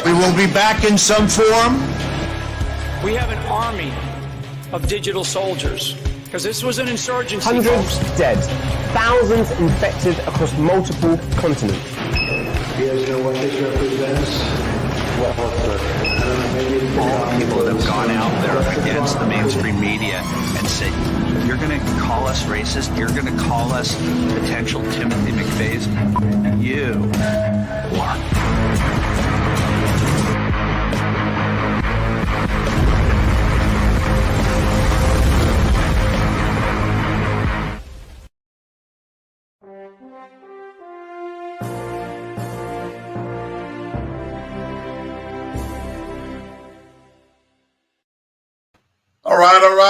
We will be back in some form. We have an army of digital soldiers because this was an insurgency. Hundreds dead, thousands infected across multiple continents. You guys know what this represents? All people that have gone out there against the mainstream media and said, you're going to call us racist, you're going to call us potential Timothy McVeighs, you are.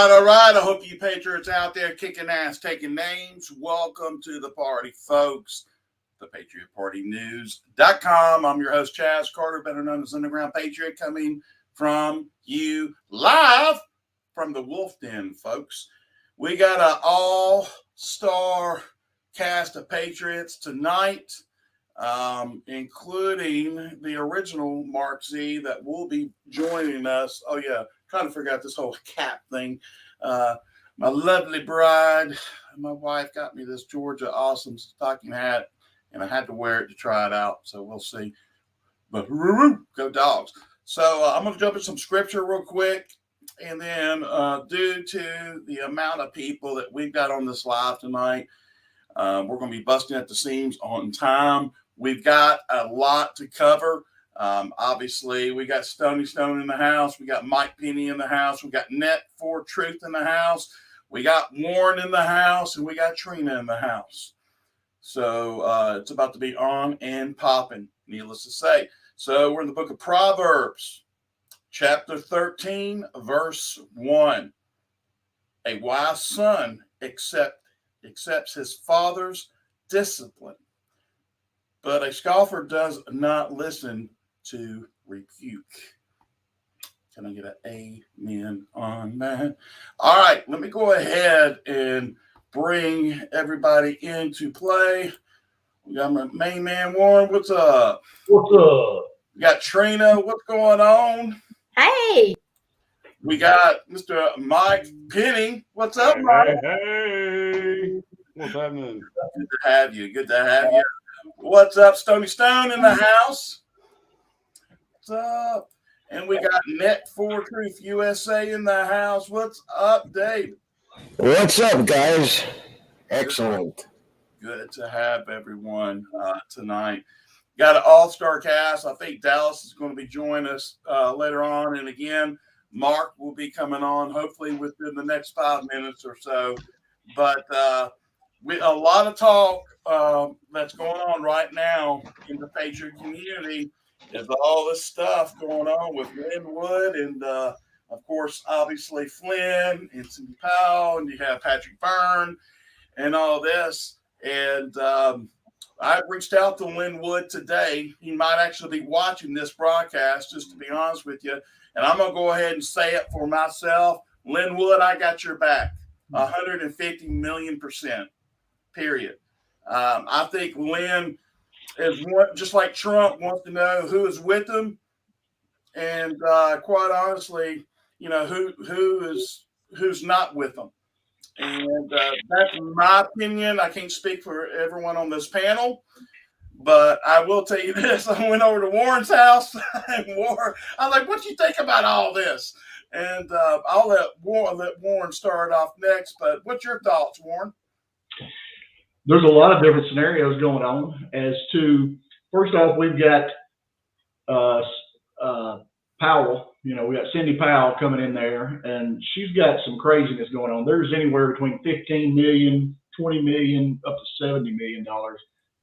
All right. I hope you Patriots out there kicking ass, taking names. Welcome to the party, folks. The PatriotPartyNews.com. I'm your host, CHAS Carter, better known as Underground Patriot, coming from you live from the Wolf Den, folks. We got an all-star cast of Patriots tonight, including the original Mark Z that will be joining us. Oh, yeah. Kind of forgot this whole cap thing. My lovely bride, my wife got me this Georgia Awesome stocking hat, and I had to wear it to try it out. So we'll see. But go Dogs. So I'm going to jump in some scripture real quick. And then due to the amount of people that we've got on this live tonight, we're going to be busting at the seams on time. We've got a lot to cover. Obviously, we got Stoney in the house. We got Mike Penny in the house. We got Net for Truth in the house. We got Warren in the house, and we got Trina in the house. So it's about to be on and popping, needless to say. So we're in the book of Proverbs, chapter 13, verse 1. A wise son accepts his father's discipline, but a scoffer does not listen to rebuke. Can I get an amen on that? All right, let me go ahead and bring everybody into play. We got my main man, Warren. What's up? What's up? We got Trina. What's going on? Hey. We got Mr. Mike Penny. What's up, Mike? Hey. What's happening? Good to have you. Good to have you. What's up, Stoney Stone in the house? What's up? And we got Net for Truth USA in the house. What's up, Dave? What's up, guys? Excellent. Good to have everyone tonight. Got an all-star cast. I think Dallas is going to be joining us later on. And again, Mark will be coming on hopefully within the next 5 minutes or so. But a lot of talk that's going on right now in the Patriot community is all this stuff going on with Linwood and, of course, obviously Flynn and Cindy Powell, and you have Patrick Byrne and all this. And I reached out to Linwood today. He might actually be watching this broadcast, just to be honest with you. And I'm going to go ahead and say it for myself. Linwood, I got your back. 150 million%, period. I think Lynn is just like Trump wants to know who is with him, and quite honestly, you know who's not with them. And that's my opinion. I can't speak for everyone on this panel, but I will tell you this: I went over to Warren's house, and Warren, I was like, "What do you think about all this?" And I'll let Warren start off next. But what's your thoughts, Warren? There's a lot of different scenarios going on as to first off, we've got Powell. You know, we got Cindy Powell coming in there, and she's got some craziness going on. There's anywhere between 15 million, 20 million, up to $70 million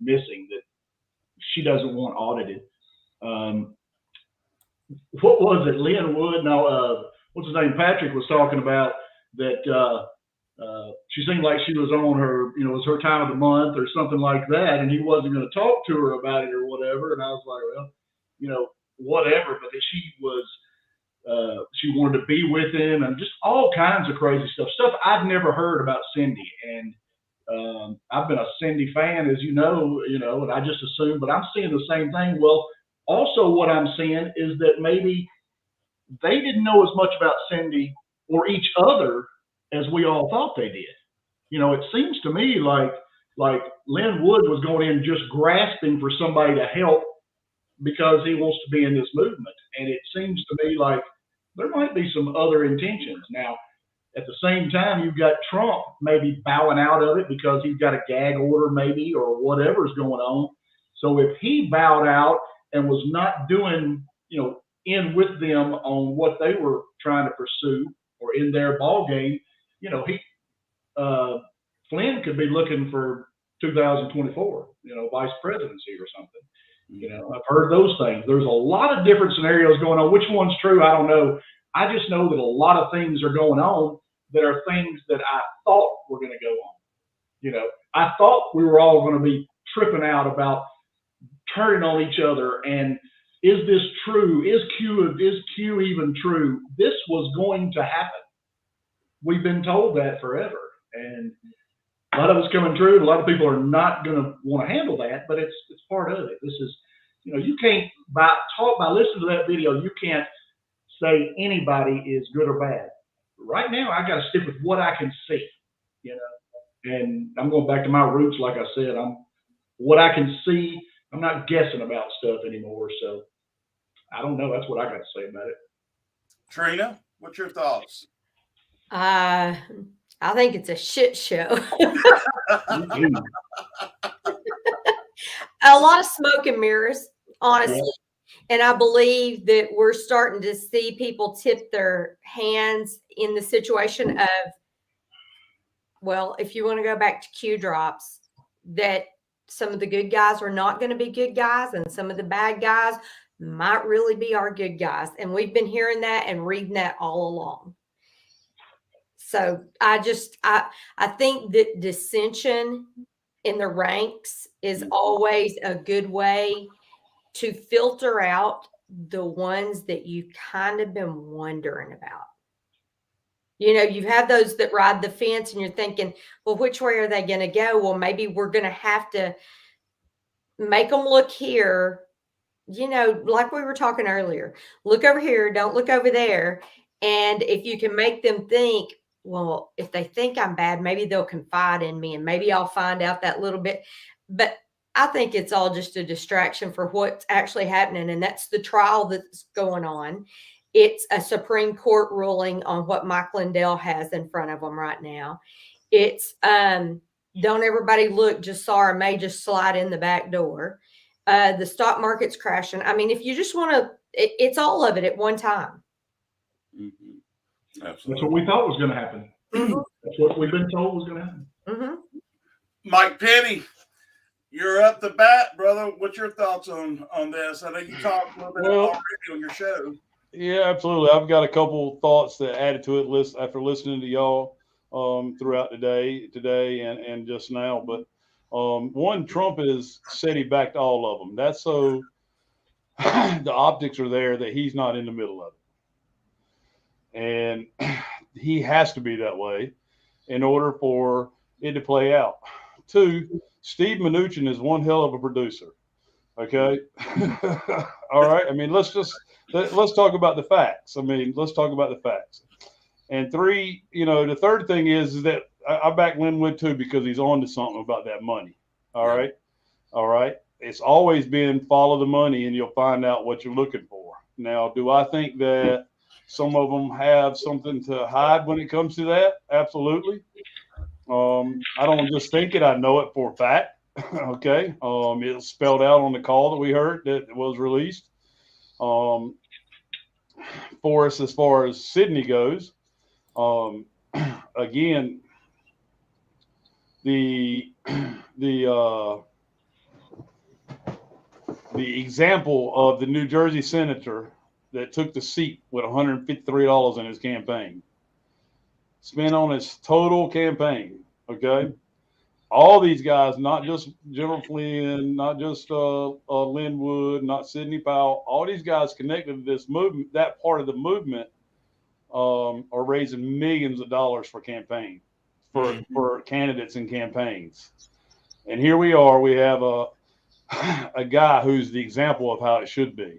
missing that she doesn't want audited. What was it? Lynn Wood? No, what's his name? Patrick was talking about that. She seemed like she was on her, you know, it was her time of the month or something like that, and he wasn't going to talk to her about it or whatever. And I was like, well, you know, whatever. But she was, she wanted to be with him, and just all kinds of crazy stuff I'd never heard about Cindy. And I've been a Cindy fan, as you know, and I just assumed, but I'm seeing the same thing. Well, also what I'm seeing is that maybe they didn't know as much about Cindy or each other as we all thought they did. You know, it seems to me like Lynn Wood was going in just grasping for somebody to help because he wants to be in this movement. And it seems to me like there might be some other intentions. Now, at the same time, you've got Trump maybe bowing out of it because he's got a gag order maybe or whatever's going on. So if he bowed out and was not doing, you know, in with them on what they were trying to pursue or in their ball game, you know, Flynn could be looking for 2024, you know, vice presidency or something. You know, I've heard those things. There's a lot of different scenarios going on. Which one's true, I don't know. I just know that a lot of things are going on that are things that I thought were going to go on. You know, I thought we were all going to be tripping out about turning on each other and is this true? Is Q even true? This was going to happen. We've been told that forever, and a lot of it's coming true. A lot of people are not going to want to handle that, but it's part of it. This is, you know, you can't by listening to that video, you can't say anybody is good or bad. Right now, I got to stick with what I can see, you know. And I'm going back to my roots, like I said. What I can see. I'm not guessing about stuff anymore. So I don't know. That's what I got to say about it. Trina, what's your thoughts? I think it's a shit show. A lot of smoke and mirrors, honestly. And I believe that we're starting to see people tip their hands in the situation of, well, if you want to go back to Q drops, that some of the good guys are not going to be good guys, and some of the bad guys might really be our good guys. And we've been hearing that and reading that all along. So I think that dissension in the ranks is always a good way to filter out the ones that you've kind of been wondering about. You know, you have those that ride the fence and you're thinking, well, which way are they going to go? Well, maybe we're going to have to make them look here, you know, like we were talking earlier. Look over here, don't look over there. And if you can make them think, well, if they think I'm bad, maybe they'll confide in me and maybe I'll find out that little bit. But I think it's all just a distraction for what's actually happening. And that's the trial that's going on. It's a Supreme Court ruling on what Mike Lindell has in front of them right now. It's don't everybody look, just Sarah may just slide in the back door. The stock market's crashing. I mean, if you just want to, it's all of it at one time. Mm-hmm. Absolutely. That's what we thought was going to happen. Mm-hmm. That's what we've been told was going to happen. Mm-hmm. Mike Penny, you're up the bat, brother. What's your thoughts on this? I know you talked a little bit already on your show. Yeah, absolutely. I've got a couple thoughts that added to it after listening to y'all throughout the day, today and just now. But one, Trump has said he backed all of them. That's so the optics are there that he's not in the middle of it. And he has to be that way in order for it to play out. Two, Steve Mnuchin is one hell of a producer. Okay. All right. I mean, let's talk about the facts. Let's talk about the facts. And three, you know, the third thing is that I back Linwood too, because he's on to something about that money. All right. All right. It's always been follow the money and you'll find out what you're looking for. Now, do I think that some of them have something to hide when it comes to that? Absolutely. I don't just think it. I know it for a fact. Okay. It's spelled out on the call that we heard that was released. For us, as far as Sydney goes, again, the example of the New Jersey senator that took the seat with $153 in his campaign, spent on his total campaign. Okay. All these guys, not just General Flynn, not just Linwood, not Sidney Powell, all these guys connected to this movement, that part of the movement, are raising millions of dollars for campaign, for candidates and campaigns. And here we are, we have a guy who's the example of how it should be.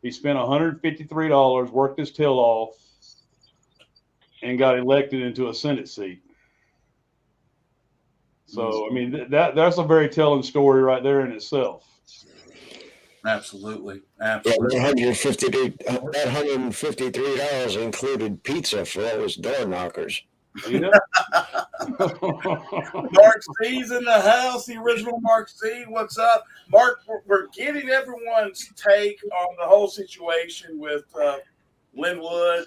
He spent $153, worked his tail off, and got elected into a Senate seat. So, I mean, that's a very telling story right there in itself. Absolutely. Yeah, that $153 included pizza for all his door knockers. Yeah. Mark C's in the house, the original Mark C. What's up? Mark, we're getting everyone's take on the whole situation with Linwood,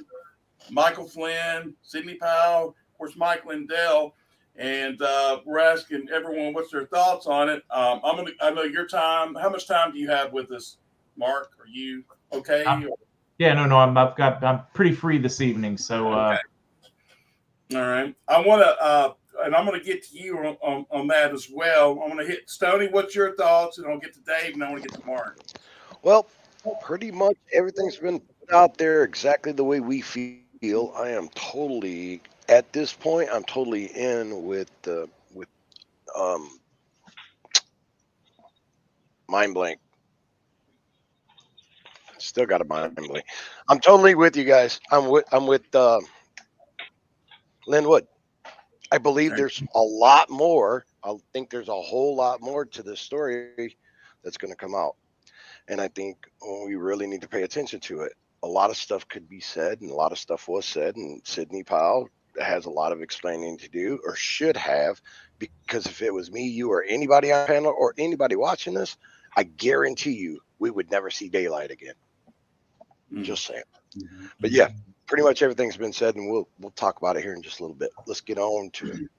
Michael Flynn, Sidney Powell, of course, Mike Lindell. And we're asking everyone what's their thoughts on it. I know your time. How much time do you have with us, Mark? Are you okay? Yeah, no. I'm pretty free this evening. So. Okay. All right. I want to, and I'm going to get to you on that as well. I'm going to hit Stoney. What's your thoughts? And I'll get to Dave, and I want to get to Mark. Well, pretty much everything's been put out there exactly the way we feel. I am totally. At this point, I'm totally in with mind blank. Still got a mind blank. I'm totally with you guys. I'm with Linwood. I believe there's a lot more. I think there's a whole lot more to this story that's going to come out, and I think we really need to pay attention to it. A lot of stuff could be said, and a lot of stuff was said, and Sidney Powell has a lot of explaining to do, or should have, because if it was me, you, or anybody on the panel, or anybody watching this, I guarantee you we would never see daylight again. Just saying. But yeah, pretty much everything's been said, and we'll talk about it here in just a little bit. Let's get on to it.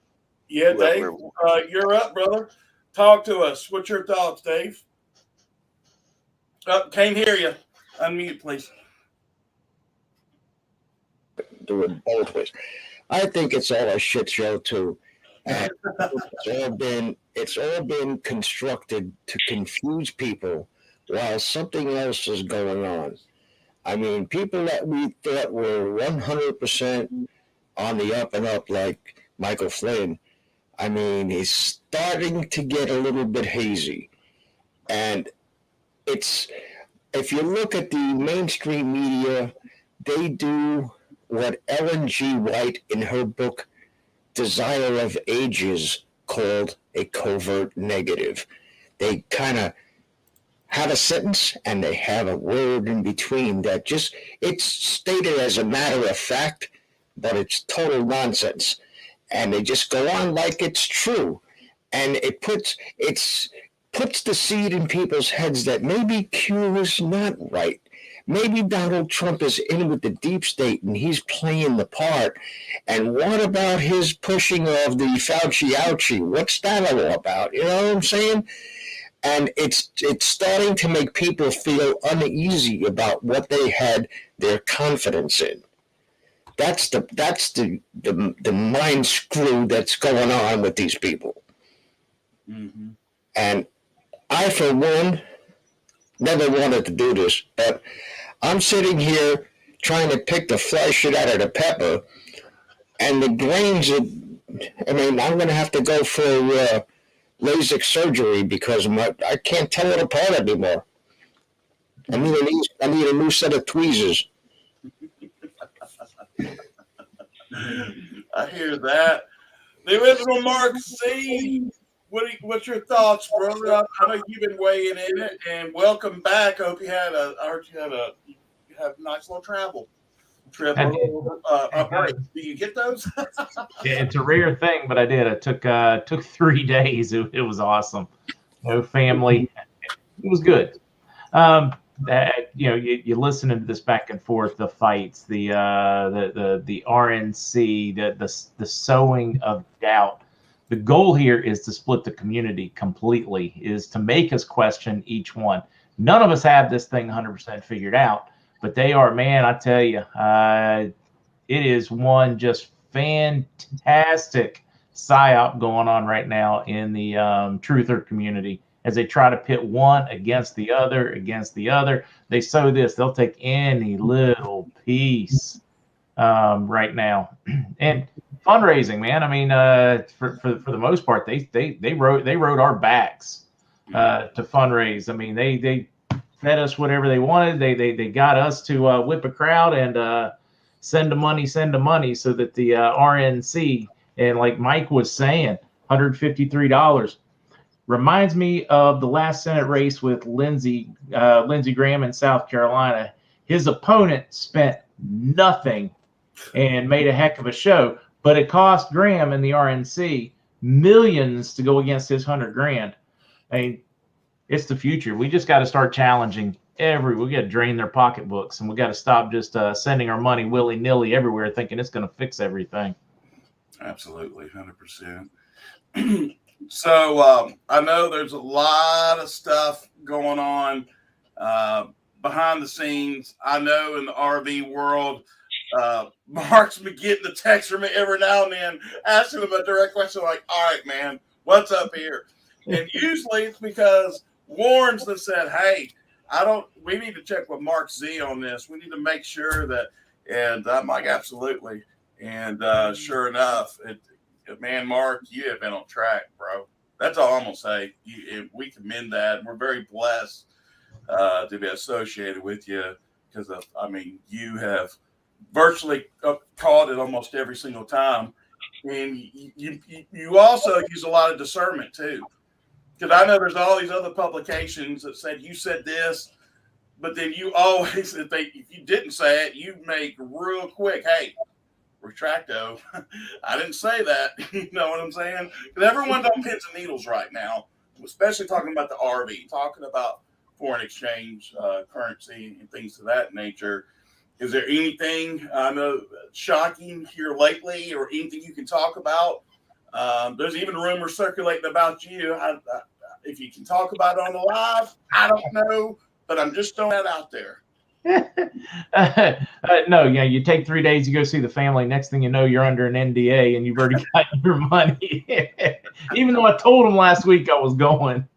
Yeah, Dave, you're up, brother. Talk to us. What's your thoughts, Dave? Can't hear you. Unmute, please. Do it both ways. I think it's all a shit show too. It's all been constructed to confuse people while something else is going on. I mean, people that we thought were 100% on the up and up, like Michael Flynn, I mean, he's starting to get a little bit hazy. And if you look at the mainstream media, they do what Ellen G. White in her book Desire of Ages called a covert negative. They kind of have a sentence and they have a word in between that it's stated as a matter of fact, but it's total nonsense. And they just go on like it's true. And it puts the seed in people's heads that maybe Q is not right. Maybe Donald Trump is in with the deep state and he's playing the part. And what about his pushing of the Fauci ouchie? What's that all about? You know what I'm saying? And it's starting to make people feel uneasy about what they had their confidence in. That's the mind screw that's going on with these people. Mm-hmm. And I, for one, never wanted to do this, but I'm sitting here trying to pick the fly shit out of the pepper, and the grains I'm going to have to go for LASIK surgery because I can't tell it apart anymore. I need a new set of tweezers. I hear that. The original Mark C. What's your thoughts, brother? I know you've been weighing in it, and welcome back. I hope you had a nice little travel. trip I or did. a break. Do you get those? It's a rare thing, but I did. It took 3 days. It was awesome. No family. It was good. You listening to this back and forth, the fights, the RNC, the sowing of doubt. The goal here is to split the community completely, is to make us question each one. None of us have this thing 100% figured out, but they are, man, I tell you, it is one just fantastic psyop going on right now in the truther community as they try to pit one against the other, They sow this, they'll take any little piece right now. And fundraising, man. I mean, for the most part, they rode our backs to fundraise. I mean, they fed us whatever they wanted. They got us to whip a crowd and send the money so that the RNC, and like Mike was saying, $153 reminds me of the last Senate race with Lindsey Graham in South Carolina. His opponent spent nothing and made a heck of a show, but it cost Graham and the RNC millions to go against his $100,000. I mean, it's the future. We just got to start challenging we got to drain their pocketbooks, and we got to stop just sending our money willy-nilly everywhere thinking it's going to fix everything. Absolutely, 100%. So I know there's a lot of stuff going on behind the scenes. I know in the RV world, Mark's been getting the text from me every now and then asking him a direct question like, all right, man, what's up here? And usually it's because Warren's that said, hey, we need to check with Mark Z on this. We need to make sure that, and I'm like, absolutely. And sure enough, man, Mark, you have been on track, bro. That's all I'm going to say. We commend that. We're very blessed to be associated with you because, you have virtually caught it almost every single time. And you also use a lot of discernment, too. Because I know there's all these other publications that said you said this, but then you always, if you didn't say it, you make real quick, hey, retracto. I didn't say that. You know what I'm saying? Because everyone's on pins and needles right now, especially talking about the RV, talking about foreign exchange, currency, and things of that nature. Is there anything shocking here lately, or anything you can talk about? There's even rumors circulating about you. If you can talk about it on the live, I don't know, but I'm just throwing that out there. No, you take 3 days, you go see the family. Next thing you know, you're under an NDA and you've already got your money. Even though I told them last week I was going.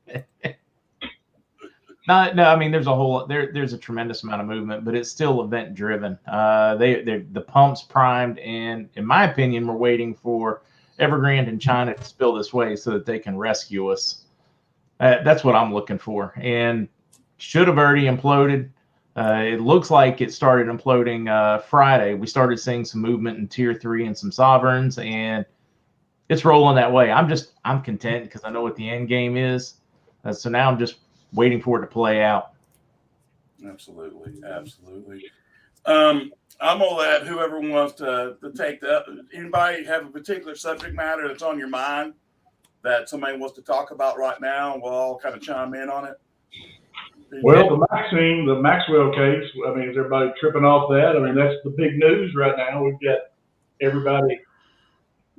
No, I mean, there's a tremendous amount of movement, but it's still event driven. The pump's primed, and in my opinion, we're waiting for Evergrande and China to spill this way so that they can rescue us. That's what I'm looking for, and should have already imploded. It looks like it started imploding Friday. We started seeing some movement in Tier 3 and some sovereigns, and it's rolling that way. I'm content because I know what the end game is. So now I'm just waiting for it to play out. Absolutely. I'm gonna let whoever wants to take that. Anybody have a particular subject matter that's on your mind that somebody wants to talk about right now? We'll all kind of chime in on it. Well, the Maxwell case, I mean, is everybody tripping off that? I mean, that's the big news right now. We've got everybody.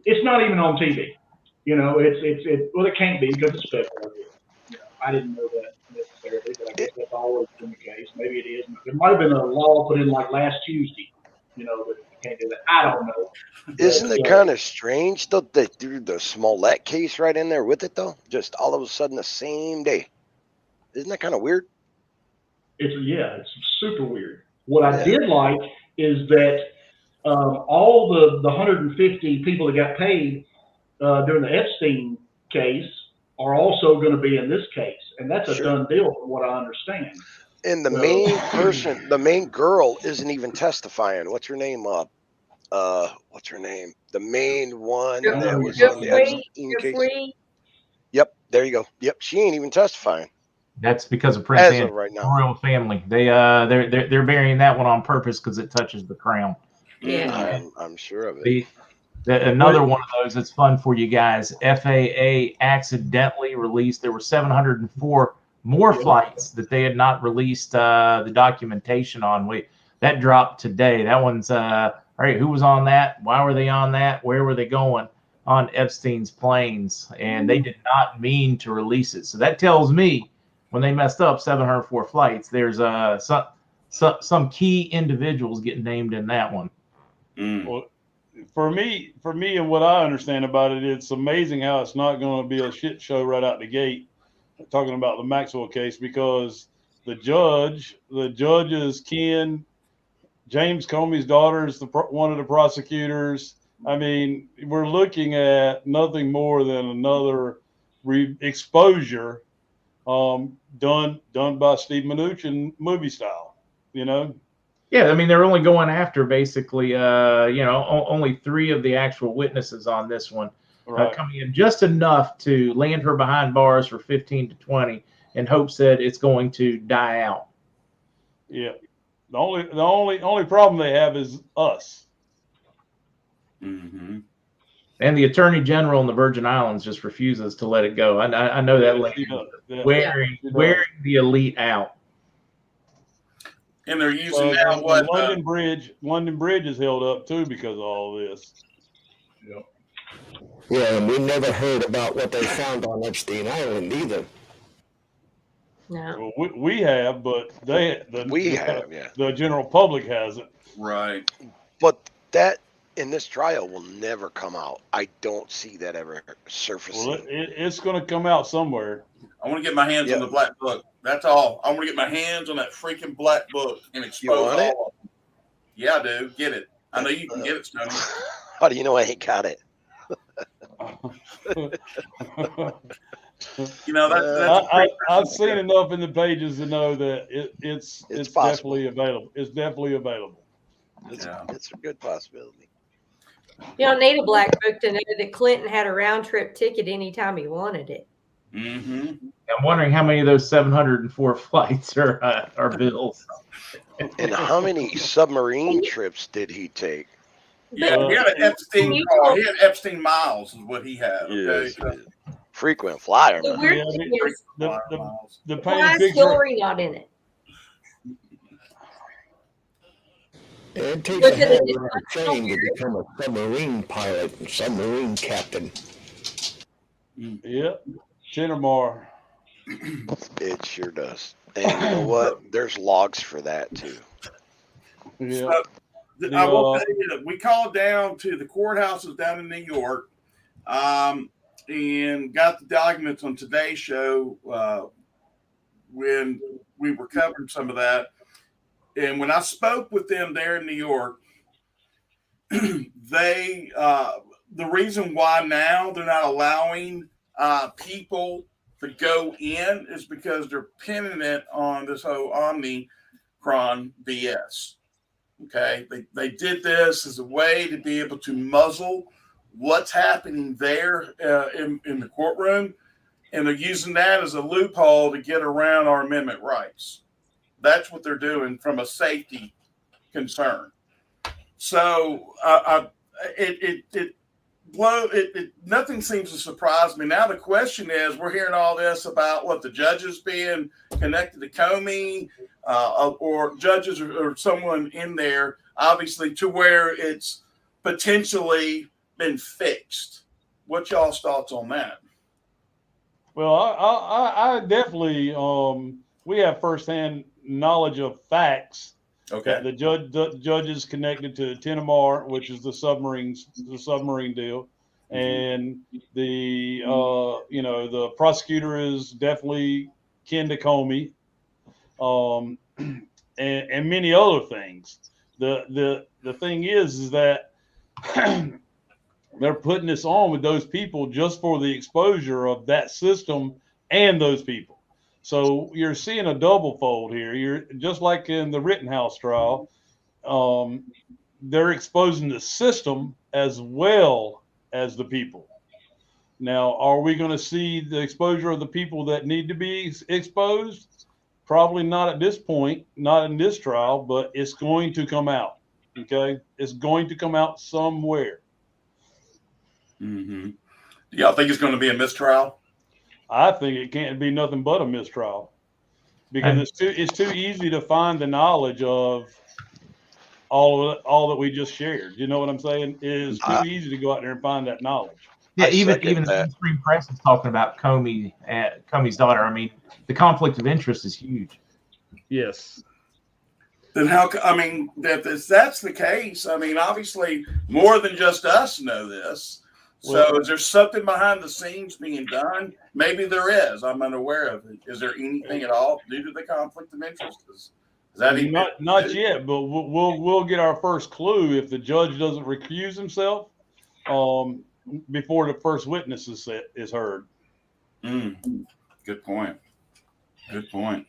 It's not even on TV. Well, it can't be because it's speculative. I didn't know that necessarily, but I guess that's always been the case. Maybe it is. There might have been a law put in like last Tuesday, that you can't do that. I don't know. Isn't it kind of strange, though, they threw the Smollett case right in there with it, though? Just all of a sudden the same day. Isn't that kind of weird? It's super weird. What I did like is that all the 150 people that got paid during the Epstein case are also going to be in this case, and that's a done deal from what I understand. And the main person, the main girl, isn't even testifying. What's her name? What's her name? The main one that was in the Epstein case. Yep, there you go. Yep, she ain't even testifying. That's because of Prince Andrew, right now. the royal family. They're burying that one on purpose because it touches the crown. Yeah. I'm sure of it. Another one of those that's fun for you guys. FAA accidentally released. There were 704 more flights that they had not released the documentation on. That dropped today. That one's all right. Who was on that? Why were they on that? Where were they going on Epstein's planes? And they did not mean to release it. So that tells me when they messed up 704 flights, there's some key individuals getting named in that one. Well, for me, and what I understand about it, it's amazing how it's not going to be a shit show right out the gate. Talking about the Maxwell case, because the judges, Ken, James Comey's daughter is one of the prosecutors. I mean, we're looking at nothing more than another exposure done by Steve Mnuchin movie style, you know? Yeah, I mean, they're only going after basically, only 3 of the actual witnesses on this one coming in, just enough to land her behind bars for 15 to 20 in hopes that it's going to die out. Yeah. The only problem they have is us. Mm-hmm. And the Attorney General in the Virgin Islands just refuses to let it go. I know that lady wearing the elite out. And they're using now what London Bridge is held up too because of all this. Yep. Yeah, and we never heard about what they found on Epstein Island either. No. Well, we have, but the general public hasn't. Right. But that in this trial will never come out. I don't see that ever surfacing. Well, it's going to come out somewhere. I want to get my hands on the black book. That's all. I want to get my hands on that freaking black book and expose all of them. Yeah, dude, get it. I know you can get it, Stoney. How do you know I ain't got it? You know, I've seen enough in the pages to know that it's definitely available. It's definitely available. It's a good possibility. You don't need a black book to know that Clinton had a round trip ticket anytime he wanted it. Mm-hmm. I'm wondering how many of those 704 flights are bills. And how many submarine trips did he take? Yeah, he had an Epstein car. He had Epstein miles, is what he had. Okay? Yes. Frequent flyer. The weird thing is, the why is Hillary not in it? It takes a hell of a training to become a submarine pilot and submarine captain. Yep. Shinamar. It sure does. And you know what? There's logs for that too. Yeah. So, I will tell you that we called down to the courthouses down in New York and got the documents on today's show when we were covering some of that. And when I spoke with them there in New York, they the reason why now they're not allowing people to go in is because they're pinning it on this whole Omicron BS. Okay, they did this as a way to be able to muzzle what's happening there in the courtroom, and they're using that as a loophole to get around our amendment rights. That's what they're doing from a safety concern. So nothing seems to surprise me. Now the question is, we're hearing all this about what the judges being connected to Comey, or judges or someone in there, obviously, to where it's potentially been fixed. What's y'all's thoughts on that? Well, I definitely we have firsthand knowledge of facts. Okay. The judges connected to Tinamar, which is the submarine deal, and the the prosecutor is definitely kin to Comey, and many other things. The thing is that they're putting this on with those people just for the exposure of that system and those people. So you're seeing a double fold here. You're just like in the Rittenhouse trial. They're exposing the system as well as the people. Now, are we going to see the exposure of the people that need to be exposed? Probably not at this point, not in this trial, but it's going to come out. Okay, it's going to come out somewhere. Mm-hmm. Do y'all think it's going to be a mistrial? I think it can't be nothing but a mistrial because it's too easy to find the knowledge of all that we just shared. You know what I'm saying? It is too easy to go out there and find that knowledge. Yeah, I even second the that. mainstream press is talking about Comey's daughter. I mean, the conflict of interest is huge. Yes. Then that's the case. I mean, obviously, more than just us know this. So, is there something behind the scenes being done? Maybe there is. I'm unaware of it. Is there anything at all due to the conflict of interest? Is that even not yet? But we'll get our first clue if the judge doesn't recuse himself before the first witness is heard. Good point. Good point.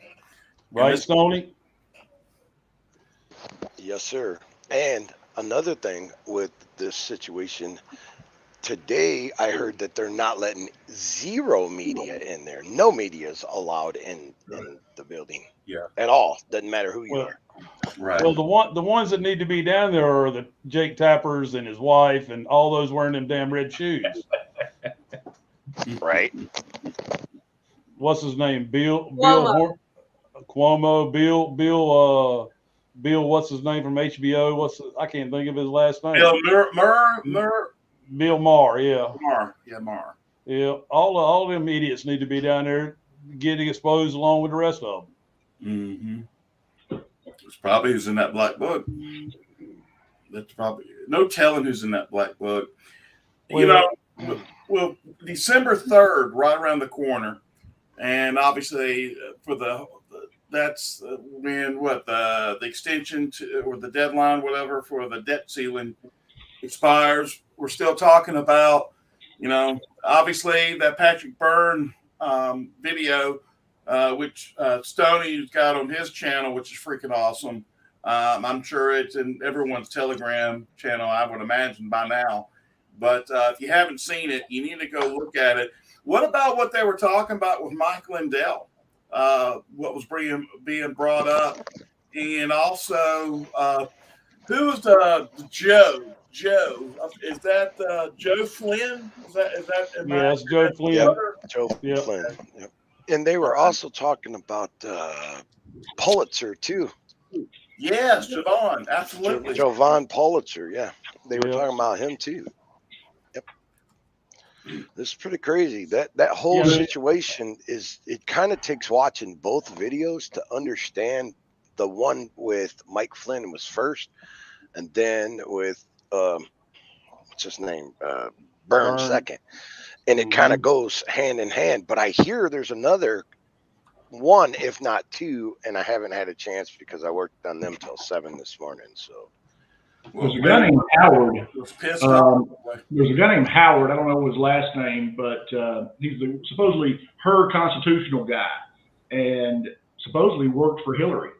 Right, Stoney? Yes, sir. And another thing with this situation, today I heard that they're not letting zero media in there. No media is allowed in the building. Yeah. At all. Doesn't matter who you are. Right. Well, the ones that need to be down there are the Jake Tappers and his wife and all those wearing them damn red shoes. Right. What's his name? Bill Cuomo. Bill. What's his name from HBO? I can't think of his last name. Bill Bill Maher. Yeah. Maher. Yeah. All them idiots need to be down there getting exposed along with the rest of them. Mm-hmm. It's probably who's in that black book. That's probably no telling who's in that black book. Well, December 3rd, right around the corner, and obviously that's when the extension or the deadline, whatever, for the debt ceiling expires. We're still talking about, obviously that Patrick Byrne video, which Stoney's got on his channel, which is freaking awesome. I'm sure it's in everyone's Telegram channel, I would imagine by now. But if you haven't seen it, you need to go look at it. What about what they were talking about with Mike Lindell? What was being brought up, and also who was Joe? Is that Joe Flynn? Is that? Yeah, it's Joe Flynn. Joe Flynn. Yep. And they were also talking about Pulitzer too. Yes, Javon, absolutely. Javon Pulitzer, yeah. They were talking about him too. Yep. This is pretty crazy. That whole situation it kind of takes watching both videos to understand. The one with Mike Flynn was first, and then with what's his name? Byrne second. And it kind of goes hand in hand. But I hear there's another one, if not two, and I haven't had a chance because I worked on them till 7 this morning. So there's a guy named Howard. Pissed off. There's a guy named Howard. I don't know his last name, but he's supposedly her constitutional guy, and supposedly worked for Hillary.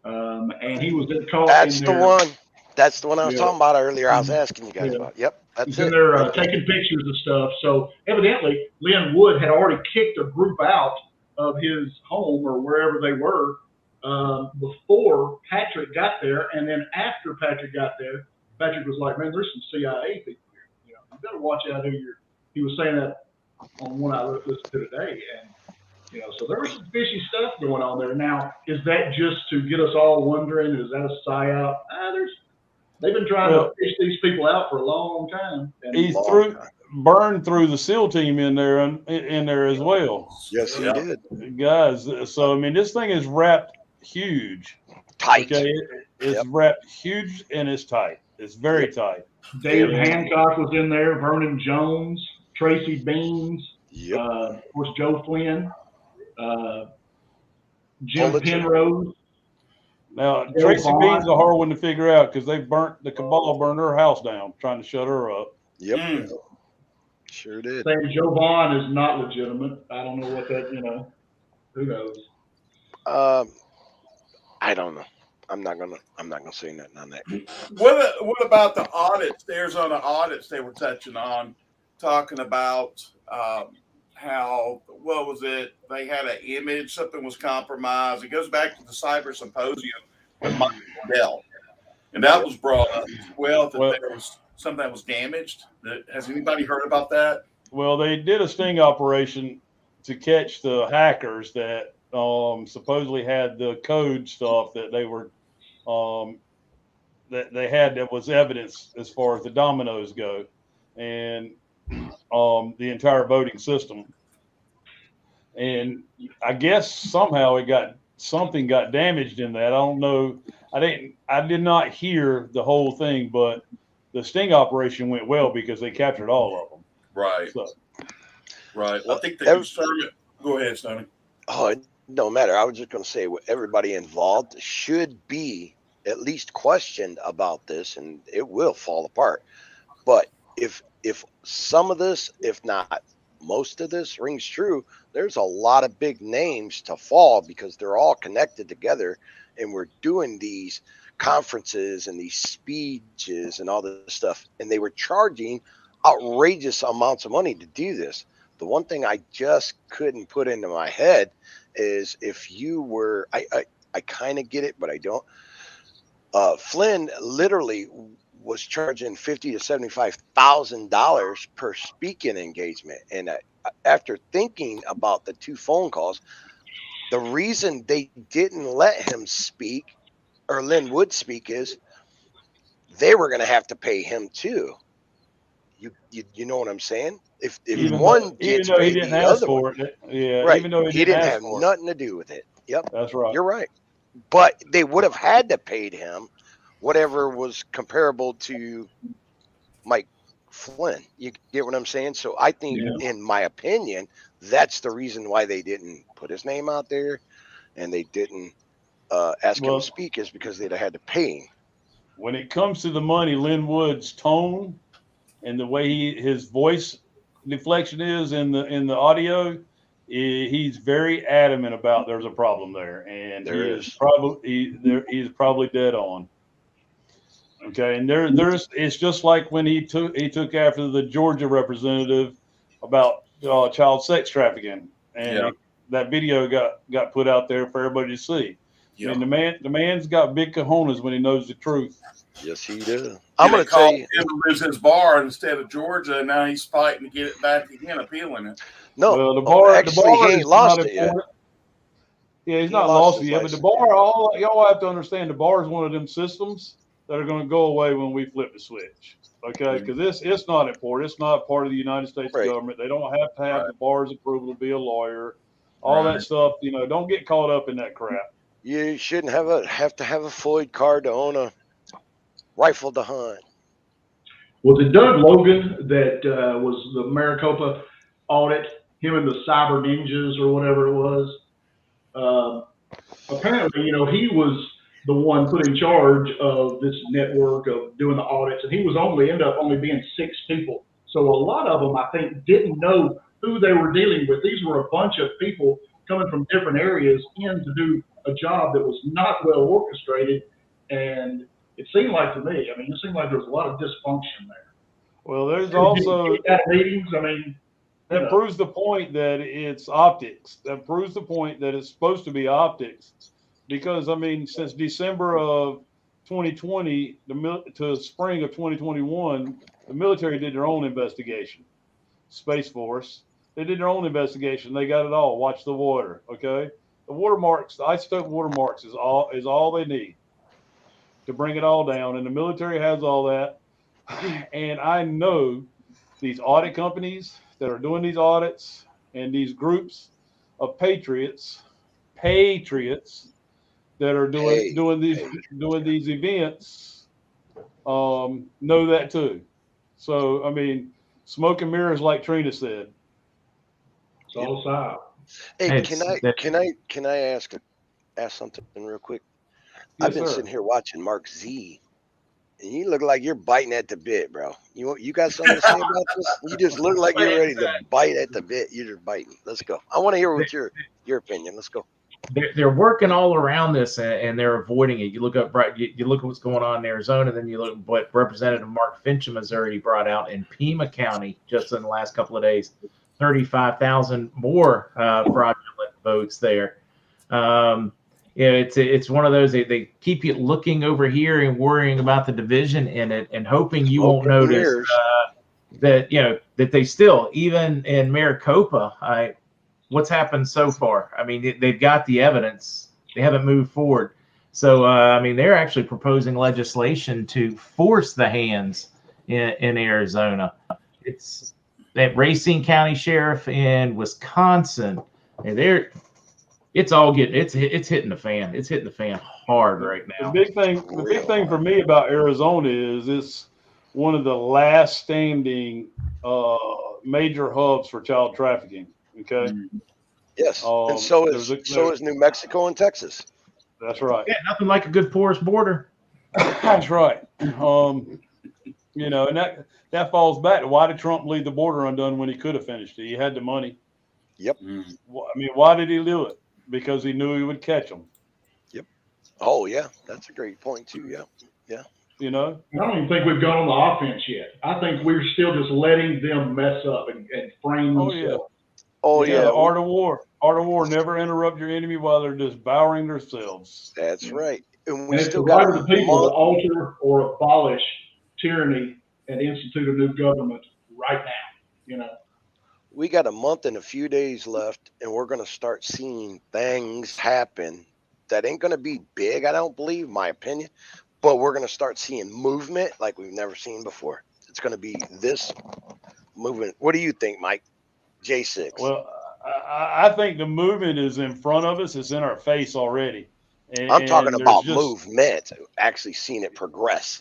And he was caught. That's the one. That's the one I was talking about earlier. I was asking you guys about. Yep, that's He's in there taking pictures and stuff. So evidently, Lynn Wood had already kicked a group out of his home or wherever they were before Patrick got there, and then after Patrick got there, Patrick was like, "Man, there's some CIA people here. You better watch out who you're." He was saying that on one I listened to today, and so there was some fishy stuff going on there. Now, is that just to get us all wondering? Is that a psyop? They've been trying to fish these people out for a long time. Byrne threw the SEAL team in there as well. Yes, he did, guys. So I mean, this thing is wrapped huge, tight. Okay, it's wrapped huge and it's tight. It's very tight. Dave Hancock was in there. Vernon Jones, Tracy Beans, of course Joe Flynn. Jim Penrose. Now, Tracy Bean's a hard one to figure out because the cabal burned her house down trying to shut her up. Yep. Sure did. Saying Joe Vaughn is not legitimate. I don't know what that, who knows? I don't know. I'm not gonna say nothing on that. What about the audits? The Arizona audits they were touching on, talking about how, what was it? They had an image, something was compromised. It goes back to the cyber symposium with Mike Lindell. And that was brought up as well, that there was something that was damaged. Has anybody heard about that? Well, they did a sting operation to catch the hackers that supposedly had the code stuff that they were that they had that was evidence as far as the dominoes go, and the entire voting system. And I guess somehow something got damaged in that. I don't know. I did not hear the whole thing, but the sting operation went well because they captured all of them. Right. So, right. Well, I think the concern. Go ahead, Stoney. Oh, it don't matter. I was just going to say, everybody involved should be at least questioned about this, and it will fall apart. But if some of this, if not most of this, rings true, there's a lot of big names to fall because they're all connected together, and we're doing these conferences and these speeches and all this stuff, and they were charging outrageous amounts of money to do this. The one thing I just couldn't put into my head is if you were, I kind of get it, but I don't. Flynn literally was charging $50,000 to $75,000 per speaking engagement. And after thinking about the 2 phone calls, the reason they didn't let him speak, or Lynn Wood speak, is they were going to have to pay him too. You know what I'm saying? If one gets paid, he didn't the ask other for one, it, yeah, right? even though he didn't ask have for nothing to do with it. Yep, that's right. You're right. But they would have had to pay him whatever was comparable to Mike Flynn. You get what I'm saying? So I think, in my opinion, that's the reason why they didn't put his name out there and they didn't ask him to speak, is because they'd have had to pay him. When it comes to the money, Lynn Wood's tone and the way his voice deflection is in the audio, he's very adamant about there's a problem there, and he's probably dead on. Okay, and there's it's just like when he took after the Georgia representative about child sex trafficking, and that video got put out there for everybody to see. I mean, the man's got big cojones when he knows the truth. Yes, he does. I'm going to tell you, him to lose his bar instead of Georgia, and now he's fighting to get it back again, appealing it. No, well, the bar he ain't lost it yet. Yeah, he's not lost it yet, but the bar, y'all have to understand, the bar is one of them systems that are going to go away when we flip the switch. Okay, because it's not important. It's not part of the United States government. They don't have to have the bar's approval to be a lawyer. All that stuff, don't get caught up in that crap. You shouldn't have to have a FOID card to own a rifle to hunt. Was it Doug Logan that was the Maricopa audit, him and the cyber ninjas or whatever it was? Apparently, he was the one put in charge of this network of doing the audits, and he was ended up only being 6 people. So a lot of them, I think, didn't know who they were dealing with. These were a bunch of people coming from different areas in to do a job that was not well orchestrated, and it seemed like to me, it seemed like there was a lot of dysfunction there. Well, there's also meetings. That proves the point that it's optics. That proves the point that it's supposed to be optics, because since December of 2020 to spring of 2021, the military did their own investigation. Space Force, they did their own investigation. They got it all. Watch the water. Okay, the watermarks, the isotope watermarks is all they need to bring it all down, and the military has all that. And I know these audit companies that are doing these audits and these groups of patriots that are doing these events know that too. So smoke and mirrors, like Trina said. It's all side. Hey, can I ask something real quick? Yes, I've been sir. sitting here watching Mark Z, and you look like you're biting at the bit, bro. You got something to say about this? You just look like you're ready to bite at the bit. You're just biting. Let's go. I want to hear what your opinion. Let's go. They're working all around this, and they're avoiding it. You look up, you look at what's going on in Arizona, then you look at what Representative Mark Fincham has already brought out in Pima County just in the last couple of days. 35,000 more fraudulent votes there. you know, it's one of those, they keep you looking over here and worrying about the division in it and hoping you won't notice that, you know, that they still, even in Maricopa, what's happened so far? I mean, they've got the evidence. They haven't moved forward. So, I mean, they're actually proposing legislation to force the hands in Arizona. It's that Racine County Sheriff in Wisconsin, and it's hitting the fan. It's hitting the fan hard right now. The big thing for me about Arizona is it's one of the last standing major hubs for child trafficking. Okay. Yes, and so is New Mexico and Texas. That's right. Yeah, nothing like a good porous border. That's right. You know, and that falls back to why did Trump leave the border undone when he could have finished it? He had the money. Yep. I mean, why did he do it? Because he knew he would catch them. Yep. Oh yeah, that's a great point too. Yeah. Yeah. You know, I don't even think we've gone on the offense yet. I think we're still just letting them mess up and frame themselves. Oh yeah. Art of war. Art of war. Never interrupt your enemy while they're devouring themselves. That's right. And it's the right of the people to alter or abolish tyranny and institute a new government right now. You know, we got a month and a few days left, and we're going to start seeing things happen that ain't going to be big, I don't believe, my opinion, but we're going to start seeing movement like we've never seen before. It's going to be this movement. What do you think, Mike? J6. Well, I think the movement is in front of us. It's in our face already. I'm talking about movement, actually seeing it progress.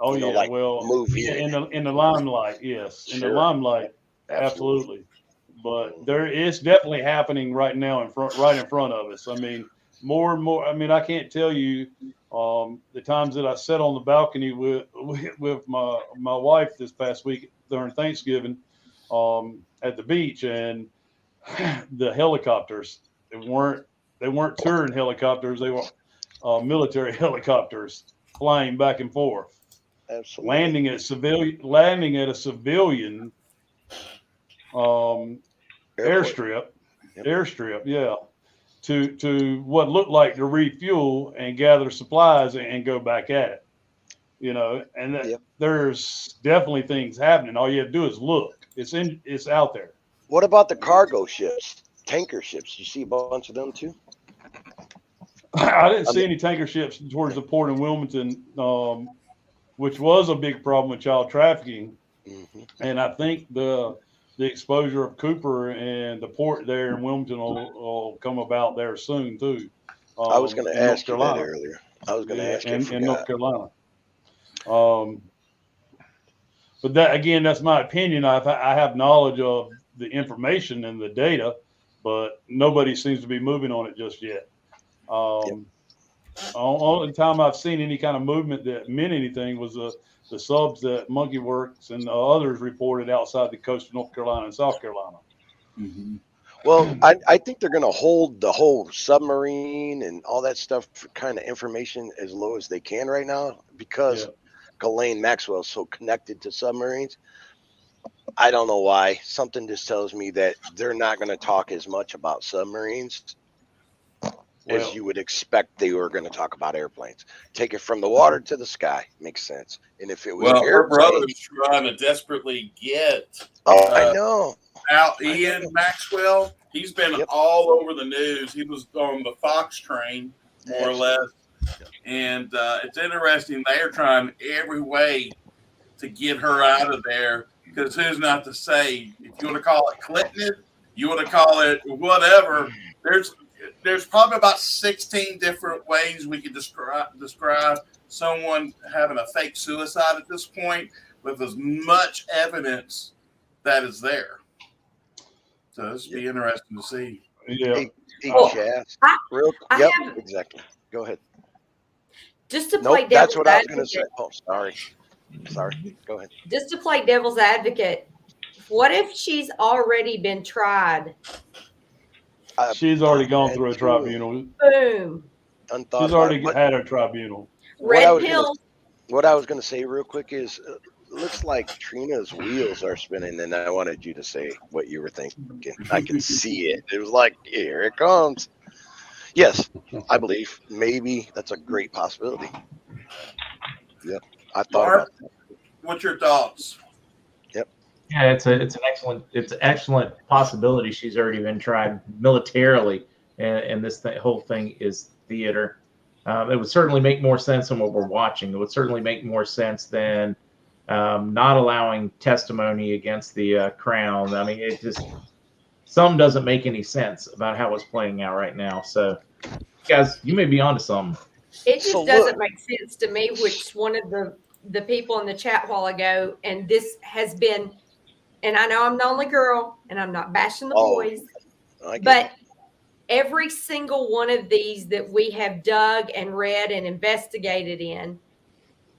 Oh, you know, yeah. like well, moving in the limelight, yes. Sure. In the limelight, absolutely. But there is definitely happening right now right in front of us. I mean, more and more. I mean, I can't tell you the times that I sat on the balcony with my wife this past week during Thanksgiving at the beach, and the helicopters. They weren't touring helicopters. They were military helicopters flying back and forth. Absolutely. Landing at a civilian airstrip, yeah, to what looked like to refuel and gather supplies and go back at it. You know, and there's definitely things happening. All you have to do is look. It's out there. What about the cargo ships, tanker ships? You see a bunch of them too? I didn't see any tanker ships towards the port in Wilmington, which was a big problem with child trafficking. Mm-hmm. And I think the exposure of Cooper and the port there in Wilmington will come about there soon too. I was going to ask you that earlier. I was going to ask you in North Carolina. But that again, that's my opinion. I have knowledge of the information and the data, but nobody seems to be moving on it just yet. Only time I've seen any kind of movement that meant anything was the subs that Monkey Works and others reported outside the coast of North Carolina and South Carolina. Mm-hmm. Well, I think they're going to hold the whole submarine and all that stuff for kind of information as low as they can right now because Ghislaine Maxwell is so connected to submarines. I don't know why. Something just tells me that they're not going to talk as much about submarines as you would expect they were going to talk about airplanes. Take it from the water to the sky. Makes sense. And if it was her brother's trying to desperately get I know. Out Ian Maxwell. He's been all over the news. He was on the Fox train, more or less. And it's interesting. They're trying every way to get her out of there because who's not to say? If you want to call it Clinton, you want to call it whatever. There's probably about 16 different ways we could describe someone having a fake suicide at this point with as much evidence that is there. So this will be interesting to see. Yeah. CHAS. Exactly. Go ahead. Just to play devil's that's what advocate. I was going to say. Oh, sorry. Go ahead. Just to play devil's advocate, what if she's already been tried? She's already gone through a tribunal. Boom. She's already had her tribunal. Red pill. What I was going to say real quick is, looks like Trina's wheels are spinning, and I wanted you to say what you were thinking. I can see it. It was like, here it comes. Yes, I believe maybe that's a great possibility. Yep, I thought Mark, about that. what's your thoughts? Yep. Yeah, it's an excellent possibility. She's already been tried militarily, and this whole thing is theater. It would certainly make more sense than what we're watching. It would certainly make more sense than not allowing testimony against the crown. I mean, it just some doesn't make any sense about how it's playing out right now. So, guys, you may be onto something. It So just doesn't make sense to me, which one of the people in the chat a while ago, and this has been, and I know I'm the only girl, and I'm not bashing the boys, but every single one of these that we have dug and read and investigated in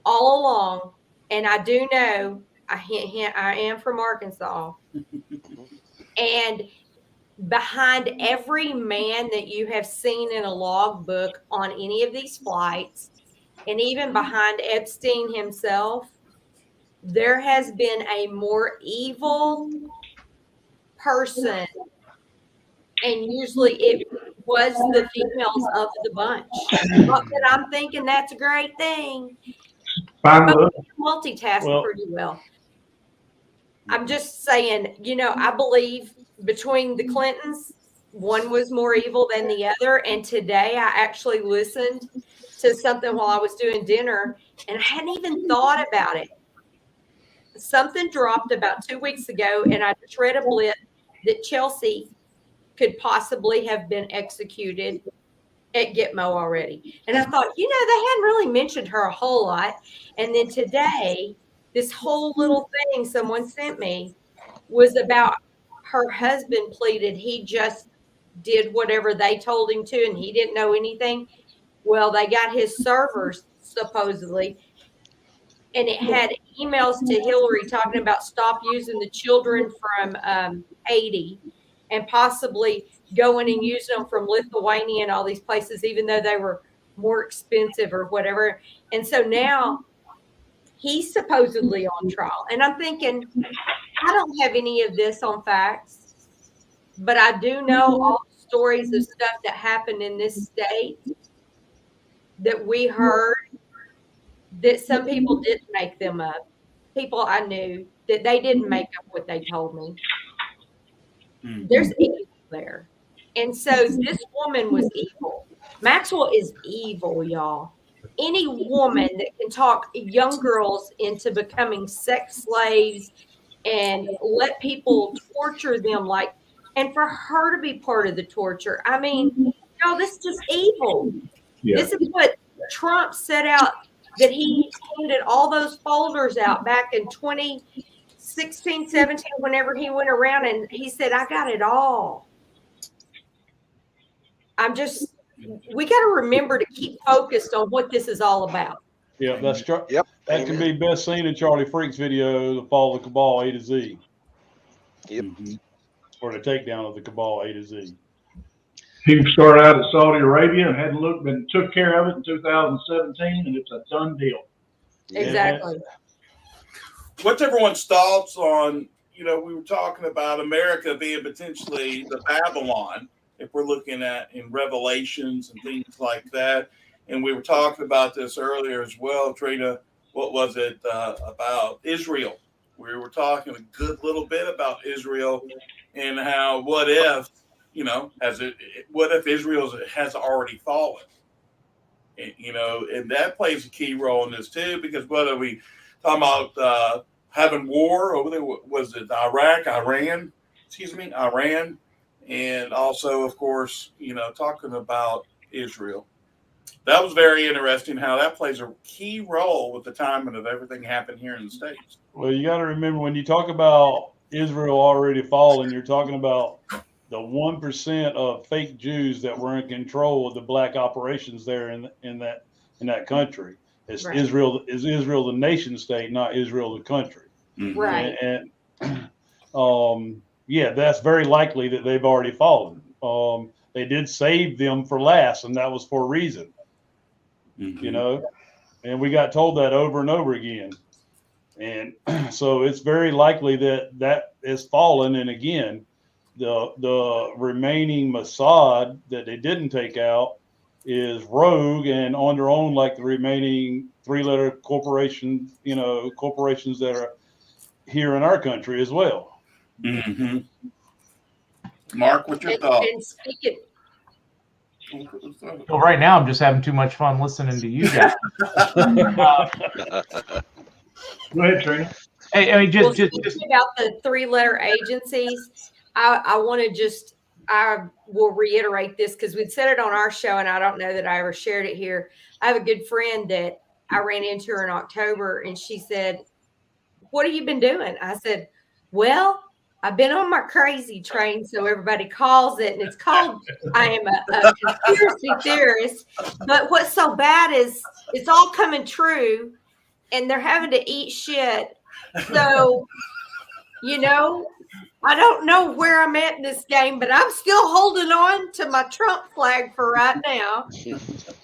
all along, and I do know I am from Arkansas, and behind every man that you have seen in a logbook on any of these flights, and even behind Epstein himself, there has been a more evil person, and usually it was the females of the bunch. Not that I'm thinking that's a great thing, but multitask pretty well. I'm just saying, I believe between the Clintons, one was more evil than the other. And today I actually listened to something while I was doing dinner, and I hadn't even thought about it. Something dropped about 2 weeks ago, and I just read a blip that Chelsea could possibly have been executed at Gitmo already. And I thought, they hadn't really mentioned her a whole lot. And then today, this whole little thing someone sent me was about her husband pleaded he just did whatever they told him to, and he didn't know anything. Well, they got his servers supposedly, and it had emails to Hillary talking about stop using the children from Haiti and possibly going and using them from Lithuania and all these places, even though they were more expensive or whatever. And so now he's supposedly on trial. And I'm thinking, I don't have any of this on facts, but I do know all the stories of stuff that happened in this state that we heard, that some people didn't make them up. People I knew that they didn't make up what they told me. There's evil there. And so this woman was evil. Maxwell is evil, y'all. Any woman that can talk young girls into becoming sex slaves and let people torture them and for her to be part of the torture. I mean, this is just evil. Yeah. This is what Trump set out, that he handed all those folders out back in 2016, 17, whenever he went around and he said, I got it all. We got to remember to keep focused on what this is all about. Yeah, that's true. Yep. That can be best seen in Charlie Freak's video, The Fall of the Cabal A to Z. Yep. Or the takedown of the Cabal A to Z. He started out at Saudi Arabia and hadn't looked, but took care of it in 2017, and it's a done deal. Exactly. What's everyone's thoughts on, we were talking about America being potentially the Babylon, if we're looking at in Revelations and things like that. And we were talking about this earlier as well, Trina. What was it about Israel? We were talking a good little bit about Israel and how what if Israel has already fallen? And that plays a key role in this too, because whether we talking about having war over there, was it Iran, and also, of course, talking about Israel. That was very interesting how that plays a key role with the timing of everything happened here in the States. Well, you got to remember, when you talk about Israel already fallen, you're talking about the 1% of fake Jews that were in control of the black operations there in that country. It's right. Israel the nation state, not Israel the country. Right. And yeah, that's very likely that they've already fallen. They did save them for last, and that was for a reason. And we got told that over and over again. And so it's very likely that is fallen. And again, The remaining Mossad that they didn't take out is rogue and on their own, like the remaining 3-letter corporations, corporations that are here in our country as well. Mm-hmm. Mark, what's your thought? And speaking, Well, right now I'm just having too much fun listening to you guys. Go ahead, Trina. Hey, I mean, just about the 3-letter agencies, I want to I will reiterate this because we'd said it on our show, and I don't know that I ever shared it here. I have a good friend that I ran into her in October, and she said, "What have you been doing?" I said, "Well, I've been on my crazy train," so everybody calls it, and it's called I am a conspiracy theorist. But what's so bad is it's all coming true, and they're having to eat shit. So, I don't know where I'm at in this game, but I'm still holding on to my Trump flag for right now.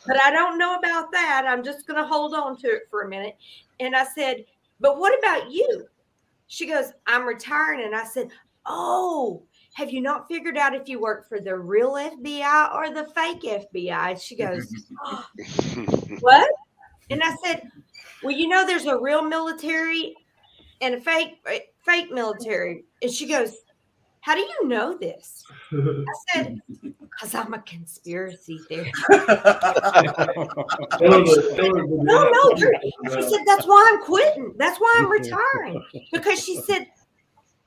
But I don't know about that. I'm just going to hold on to it for a minute. And I said, "But what about you?" She goes, "I'm retiring." And I said, "Oh, have you not figured out if you work for the real FBI or the fake FBI?" And she goes, "Oh, what?" And I said, "Well, there's a real military and a fake military." And she goes, "How do you know this?" I said, "Because I'm a conspiracy theorist." No. She said, "That's why I'm quitting. That's why I'm retiring." Because she said,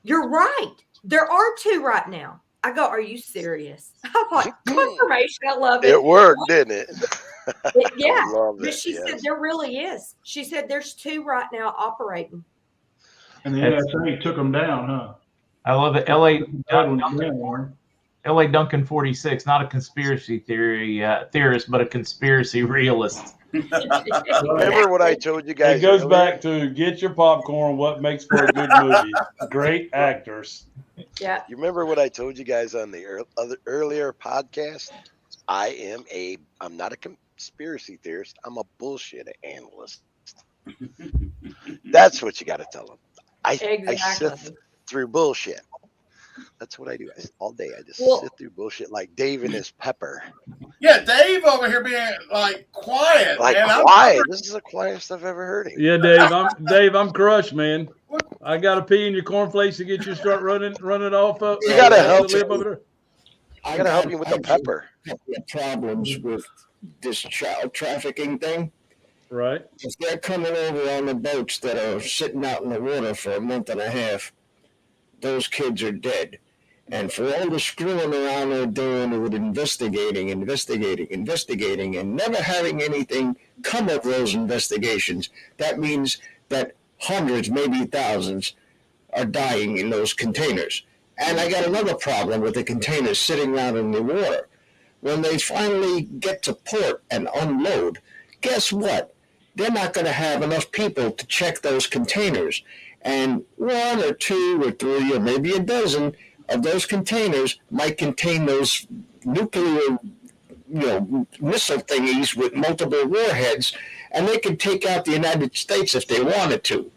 "You're right. There are 2 right now." I go, "Are you serious?" I'm like, confirmation. I love it. It worked, didn't it? Yeah. Love But it, she yes. said there really is. She said there's 2 right now operating. And the NSA took them down, huh? I love it. LA Duncan 46, not a conspiracy theorist, but a conspiracy realist. Remember what I told you guys? It goes earlier? back to get your popcorn. What makes for a good movie? Great actors. Yeah. You remember what I told you guys on the earlier podcast? I'm not a conspiracy theorist. I'm a bullshit analyst. That's what you got to tell them. I sift through bullshit. That's what I do all day. I just sit through bullshit like Dave and his pepper. Yeah, Dave over here being quiet. Like man. quiet. This is the quietest I've ever heard him. Yeah, Dave. I'm crushed, man. I got to pee in your cornflakes to get you to start running off. You gotta help over there. I gotta help you with the pepper. Problems with this child trafficking thing. Right. If they're coming over on the boats that are sitting out in the water for a month and a half, those kids are dead. And for all the screwing around they're doing with investigating, and never having anything come of those investigations, that means that hundreds, maybe thousands, are dying in those containers. And I got another problem with the containers sitting out in the water. When they finally get to port and unload, guess what? They're not going to have enough people to check those containers. And 1 or 2 or 3 or maybe a dozen of those containers might contain those nuclear, missile thingies with multiple warheads, and they could take out the United States if they wanted to.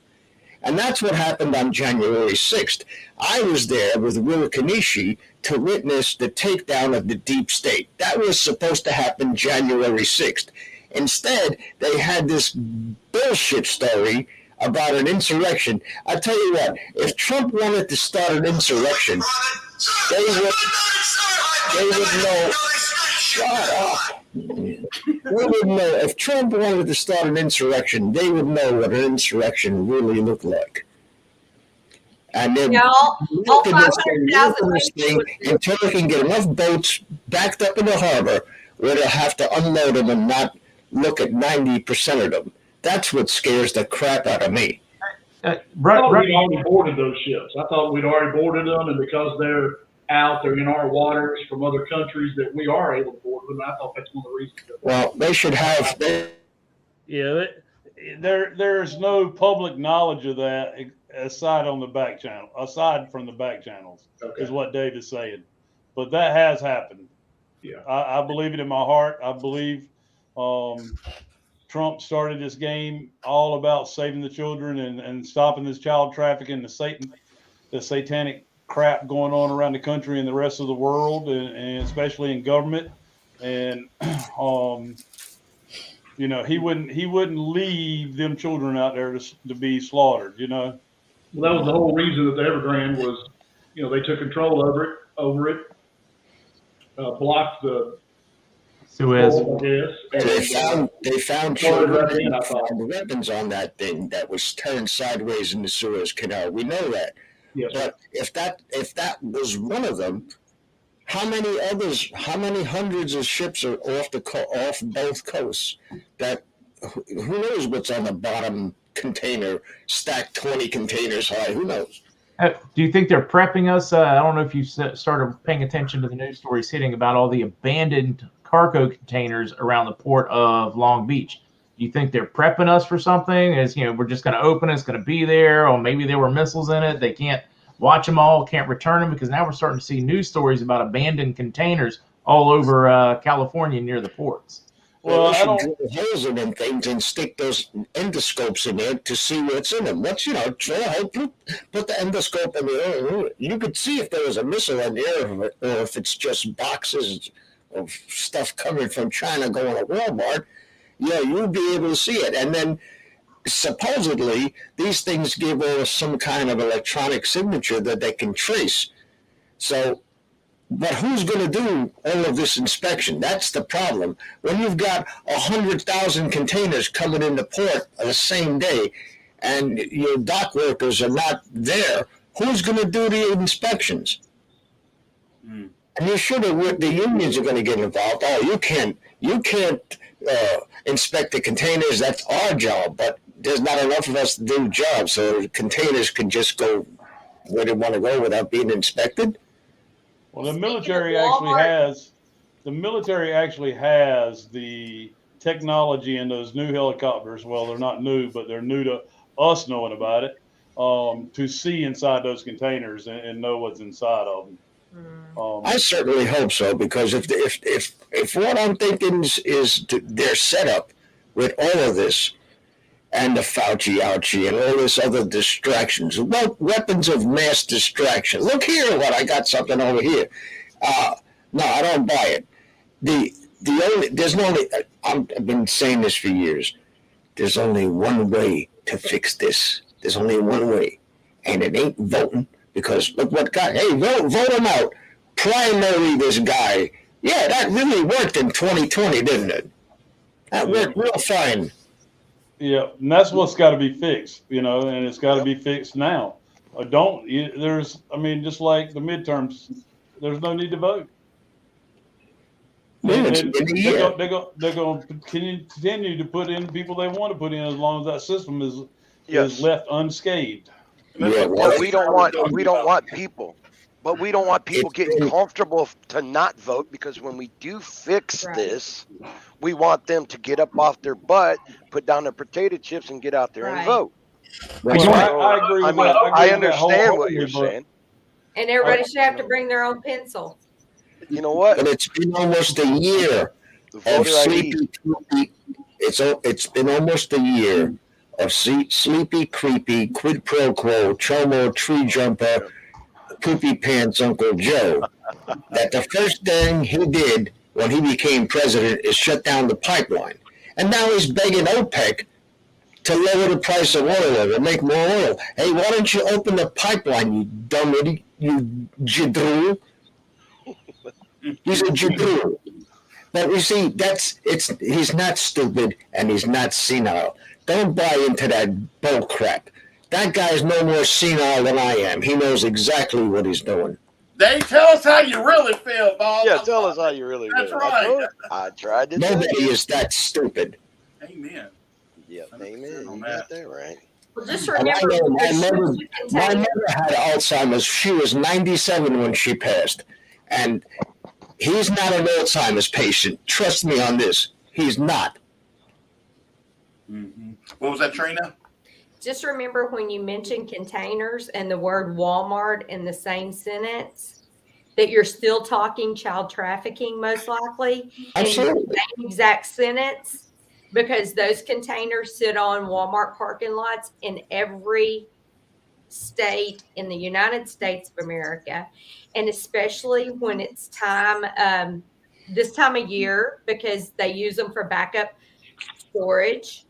And that's what happened on January 6th. I was there with Will Kanishi to witness the takedown of the deep state. That was supposed to happen January 6th. Instead, they had this bullshit story about an insurrection. I tell you what, if Trump wanted to start an insurrection, they would know. Shut up. We would know if Trump wanted to start an insurrection. They would know what an insurrection really looked like. And then all look at this thing until they can get enough boats backed up in the harbor where they'll have to unload them and not look at 90% of them. That's what scares the crap out of me. I thought we'd already boarded those ships. I thought we'd already boarded them, and because they're in our waters from other countries, that we are able to board them. I thought that's one of the reasons. Well, they should have. Yeah, there's no public knowledge of that aside from the back channels, is what Dave is saying. But that has happened. Yeah, I believe it in my heart. I believe Trump started this game all about saving the children and stopping this child trafficking, the satanic crap going on around the country and the rest of the world, and especially in government. And you know, he wouldn't leave them children out there to be slaughtered. You know. Well, that was the whole reason that the Evergrande was, you know, they took control over it, blocked the Suez. I guess. They found children and weapons on that thing that was turned sideways in the Suez Canal. We know that. Yes. But if that was one of them, how many others? How many hundreds of ships are off both coasts? That who knows what's on the bottom container, stacked 20 containers high? Who knows? Do you think they're prepping us? I don't know if you started paying attention to the news stories hitting about all the abandoned cargo containers around the port of Long Beach. Do you think they're prepping us for something? As you know, we're just going to open it, it's going to be there, or maybe there were missiles in it. They can't watch them all, can't return them, because now we're starting to see news stories about abandoned containers all over California near the ports. Well, they should drill holes in them things and stick those endoscopes in there to see what's in them. Once, you know, drill a hole, put the endoscope in there. You could see if there was a missile in there, or if it's just boxes of stuff coming from China going to Walmart. Yeah, you'll be able to see it. And then supposedly these things give us some kind of electronic signature that they can trace. So, but who's going to do all of this inspection? That's the problem. When you've got 100,000 containers coming into port the same day and your dock workers are not there, who's going to do the inspections? And you should have. The unions are going to get involved. Oh, you can't inspect the containers. That's our job. But there's not enough of us to do the job, so the containers can just go where they want to go without being inspected. Well, the military actually has the technology in those new helicopters. Well, they're not new, but they're new to us knowing about it, to see inside those containers and know what's inside of them. I certainly hope so, because if what I'm thinking is their setup with all of this and the Fauci ouchie and all this other distractions, weapons of mass distraction. Look here, I got something over here. No, I don't buy it. I've been saying this for years. There's only one way to fix this. There's only one way, and it ain't voting. Because look what got, hey, vote him out. Primary this guy. Yeah, that really worked in 2020, didn't it? That worked real fine. Yeah, and that's what's got to be fixed, you know, and it's got to be fixed now. Just like the midterms, there's no need to vote. They're going to continue to put in people they want to put in as long as that system is left unscathed. Yeah, but we don't want people. But we don't want people getting comfortable to not vote, because when we do fix this, we want them to get up off their butt, put down their potato chips, and get out there and vote. Well, I agree with that. I understand what you're saying. And everybody should have to bring their own pencil. You know what? But it's been almost a year of sleepy, creepy. It's been almost a year of sleepy, creepy, quid pro quo, chomo, tree jumper, poopy pants Uncle Joe, that the first thing he did when he became president is shut down the pipeline. And now he's begging OPEC to lower the price of oil and make more oil. Hey, why don't you open the pipeline, you dumb idiot, you jidru? He's a jidru. But you see, he's not stupid and he's not senile. Don't buy into that bull crap. That guy's no more senile than I am. He knows exactly what he's doing. Dave, tell us how you really feel, Bob. Yeah, tell us how you really feel. That's right. I tried to Nobody is that stupid. Amen. Yeah, amen. You got that right. Well, just remember, my mother had Alzheimer's. She was 97 when she passed. And he's not an Alzheimer's patient. Trust me on this. He's not. Mm-hmm. What was that, Trina? just remember when you mention containers and the word Walmart in the same sentence, that you're still talking child trafficking, most likely. Absolutely. In the same exact sentence, because those containers sit on Walmart parking lots in every state in the United States of America, and especially when it's time, this time of year, because they use them for backup storage.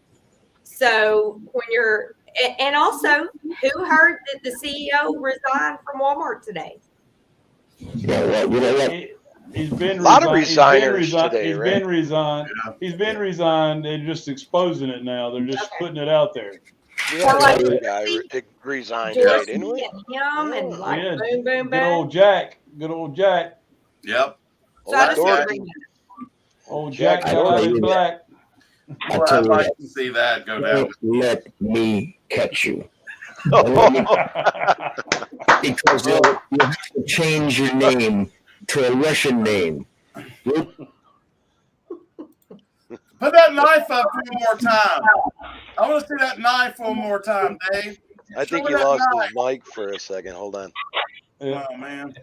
So when you're, and also, who heard that the CEO resigned from Walmart today? You know what? He's been A lot of resigned. resigners today, He's right? been resigned. He's been resigned. They're just exposing it now. They're just putting it out there. We Well, had like, another guy resigned Dorsey today, didn't we? and him, and like Yeah, boom, boom, good boom. old Jack. Good old Jack. Yep. So I just Dorsey. Old Jack got out his black. I Well, tell I'd you like what, to see that go down. don't let me catch you. Because you have to change your name to a Russian name. Put that knife up one more time. I want to see that knife one more time, Dave. I think Show he me that lost knife. his mic for a second. Hold on. Oh man,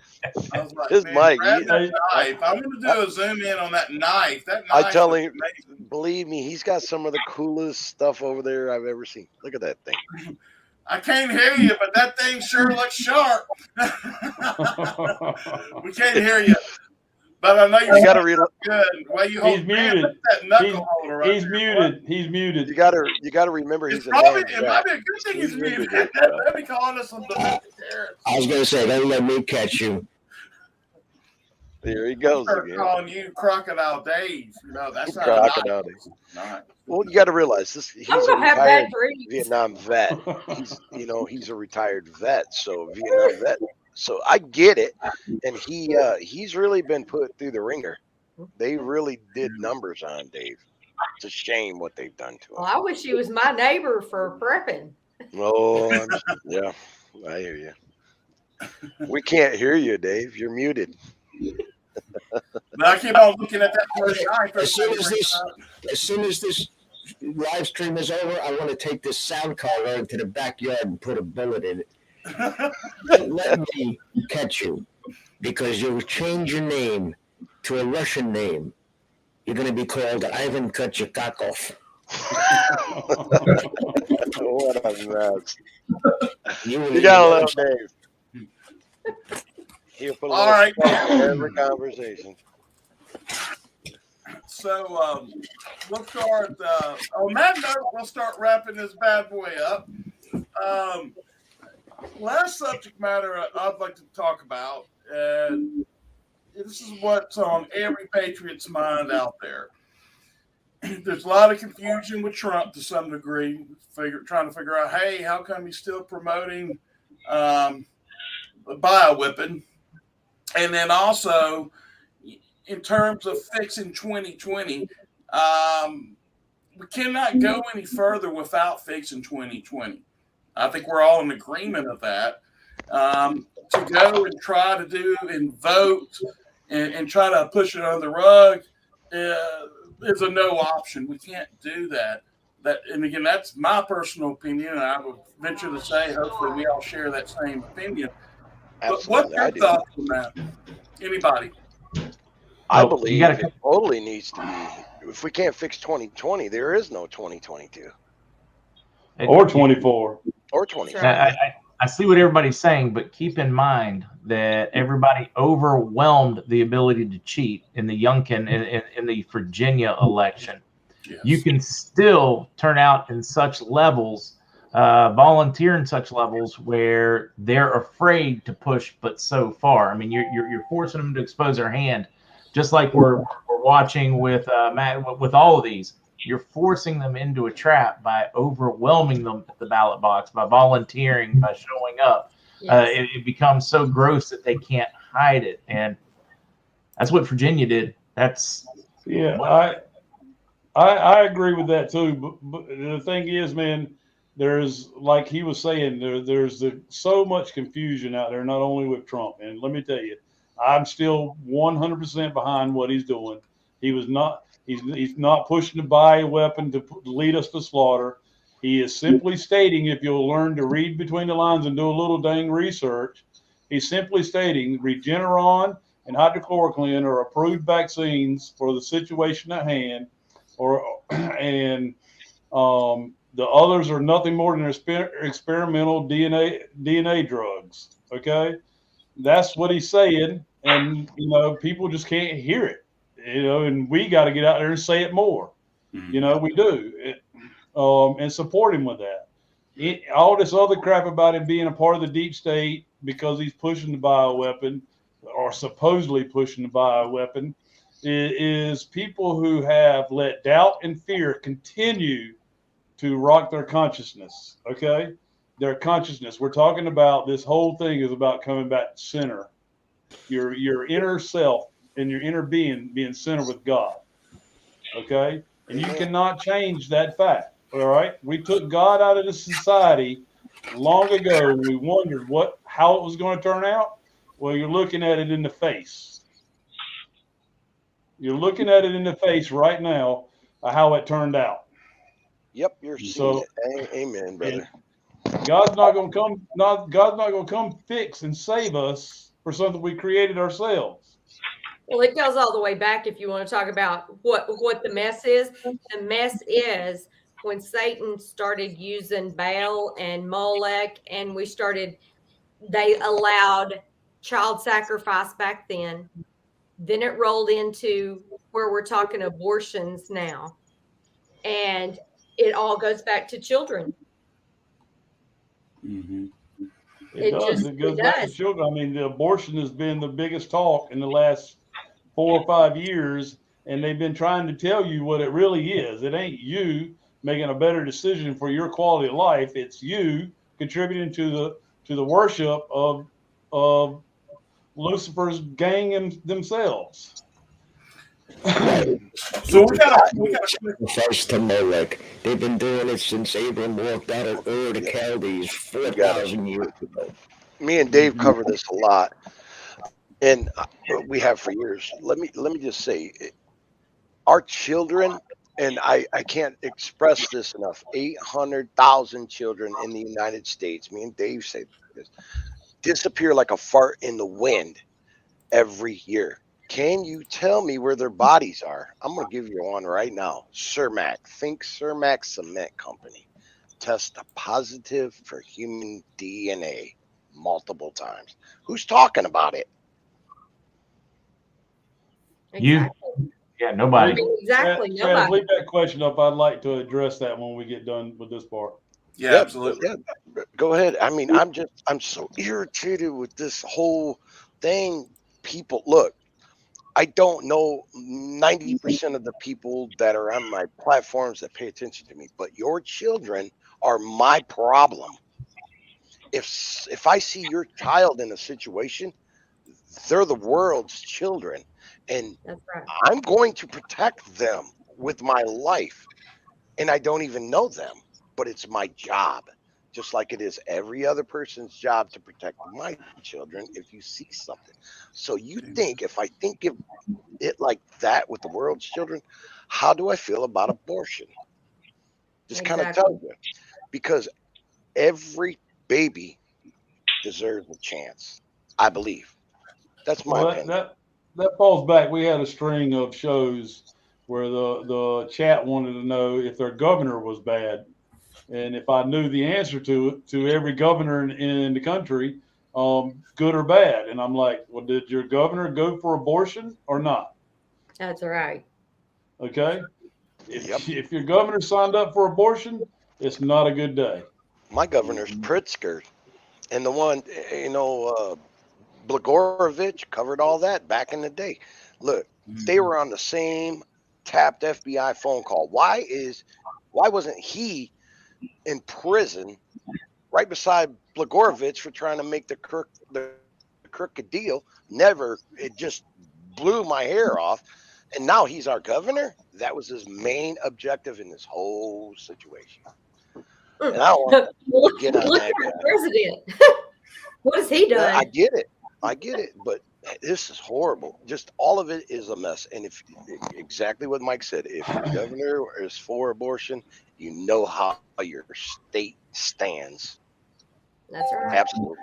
I was like, His man, mic, grab he- that knife. I want to do a zoom in on that knife. That I knife. tell is him, amazing. believe me, he's got some of the coolest stuff over there I've ever seen. Look at that thing. I can't hear you, but that thing sure looks sharp. We can't hear you, but I know You got to read. good. Well, you He's hold man, muted. look at that knuckle holder right He's there. muted. He's muted. You got to remember It's he's a probably man. it might be a good thing he's He's into muted. this stuff. They'll be calling us some domestic terrorists. I was going to say, don't let me catch you. There he goes They're again. calling you Crocodile Dave. You know that's not Crocodile nice. Not. Well, you got to realize this. He's I'm a gonna have retired bad dreams. Vietnam vet. He's a retired vet, so Vietnam vet. So I get it, and he's really been put through the ringer. They really did numbers on Dave. It's a shame what they've done to Well, him. I wish he was my neighbor for prepping. Oh, yeah, I hear you. We can't hear you, Dave. You're muted. But I keep on looking at that first knife. As soon as this live stream is over, I want to take this sound card into the backyard and put a bullet in it. Don't let me catch you, because you'll change your name to a Russian name. You're going to be called Ivan Kachikakov. What a mess. You gotta love Dave. He'll put a All little right. stuff in every conversation. So we'll start. On that note, we'll start wrapping this bad boy up. Last subject matter I'd like to talk about, and this is what's on every patriot's mind out there. There's a lot of confusion with Trump to some degree, trying to figure out, hey, how come he's still promoting bioweapon? And then also, in terms of fixing 2020, we cannot go any further without fixing 2020. I think we're all in agreement of that. To go and try to do and vote and try to push it under the rug is a no option. We can't do that. And again, that's my personal opinion, and I would venture to say, hopefully, we all share that same opinion. But what's your thoughts on that? Anybody? I believe it totally needs to be. If we can't fix 2020, there is no 2022 or 24 or 20. I see what everybody's saying, but keep in mind that everybody overwhelmed the ability to cheat in the Youngkin in the Virginia election. Yes. You can still turn out in such levels, volunteer in such levels where they're afraid to push, but so far. I mean, you're forcing them to expose their hand, just like we're watching with Matt, with all of these. You're forcing them into a trap by overwhelming them at the ballot box, by volunteering, by showing up. Yes. It becomes so gross that they can't hide it, and that's what Virginia did. That's I agree with that too. But the thing is, man, there's, like he was saying, there's so much confusion out there, not only with Trump. And let me tell you, I'm still 100% behind what he's doing. He's not pushing to buy a weapon to lead us to slaughter. He is simply stating, if you'll learn to read between the lines and do a little dang research, he's simply stating Regeneron and hydrochloroquine are approved vaccines for the situation at hand, The others are nothing more than experimental DNA drugs. Okay, that's what he's saying, and people just can't hear it. And we got to get out there and say it more. We do, and support him with that. All this other crap about him being a part of the deep state because he's pushing the bioweapon, or supposedly pushing the bioweapon, is people who have let doubt and fear continue to rock their consciousness. Okay, their consciousness. We're talking about this whole thing is about coming back to center, your inner self and your inner being centered with God. Okay, and you cannot change that fact. All right, we took God out of the society long ago, and we wondered how it was going to turn out. Well, you're looking at it in the face. You're looking at it in the face right now, how it turned out. Yep, you're seeing it. Amen, brother. God's not going to come fix and save us for something we created ourselves. Well, it goes all the way back if you want to talk about what the mess is. The mess is when Satan started using Baal and Molech, and they allowed child sacrifice back then. Then it rolled into where we're talking abortions now. And it all goes back to children. Mm-hmm. It goes back to children. I mean, the abortion has been the biggest talk in the last 4 or 5 years, and they've been trying to tell you what it really is. It ain't you making a better decision for your quality of life. It's you contributing to the worship of Lucifer's gang themselves. So we got sacrifice to Molech. They've been doing it since Abram walked out of Ur to Chaldees 4,000 years ago. Me and Dave cover this a lot, and we have for years. Let me just say, our children, and I can't express this enough. 800,000 children in the United States. Me and Dave say this disappear like a fart in the wind every year. Can you tell me where their bodies are? I'm going to give you one right now. Cermak. Think Cermak Cement Company. Test positive for human DNA multiple times. Who's talking about it? Exactly. Yeah, nobody. Exactly, Chad, nobody. leave that question up. I'd like to address that when we get done with this part. Yeah, absolutely. Yeah, go ahead. I mean, I'm so irritated with this whole thing. People, look, I don't know 90% of the people that are on my platforms that pay attention to me, but your children are my problem. If I see your child in a situation, they're the world's children, and That's right. I'm going to protect them with my life. And I don't even know them, but it's my job, just like it is every other person's job to protect my children if you see something. So you think, if I think of it like that with the world's children, how do I feel about abortion? Just kind of tell you, because every baby deserves a chance, I believe. That's my opinion. That falls back. We had a string of shows where the chat wanted to know if their governor was bad, and if I knew the answer to every governor in the country, good or bad. And I'm like, well, did your governor go for abortion or not? That's right. Okay. If your governor signed up for abortion, it's not a good day. My governor's Pritzker, and the one, Blagojevich covered all that back in the day. Look, they were on the same tapped FBI phone call. Why wasn't he in prison right beside Blagojevich for trying to make the crooked deal? It just blew my hair off. And now he's our governor. That was his main objective in this whole situation. And I don't want to get on that guy. President. What has he done? I get it, but this is horrible. Just all of it is a mess. And if exactly what Mike said, if your governor is for abortion, you know how your state stands. That's right. Absolutely.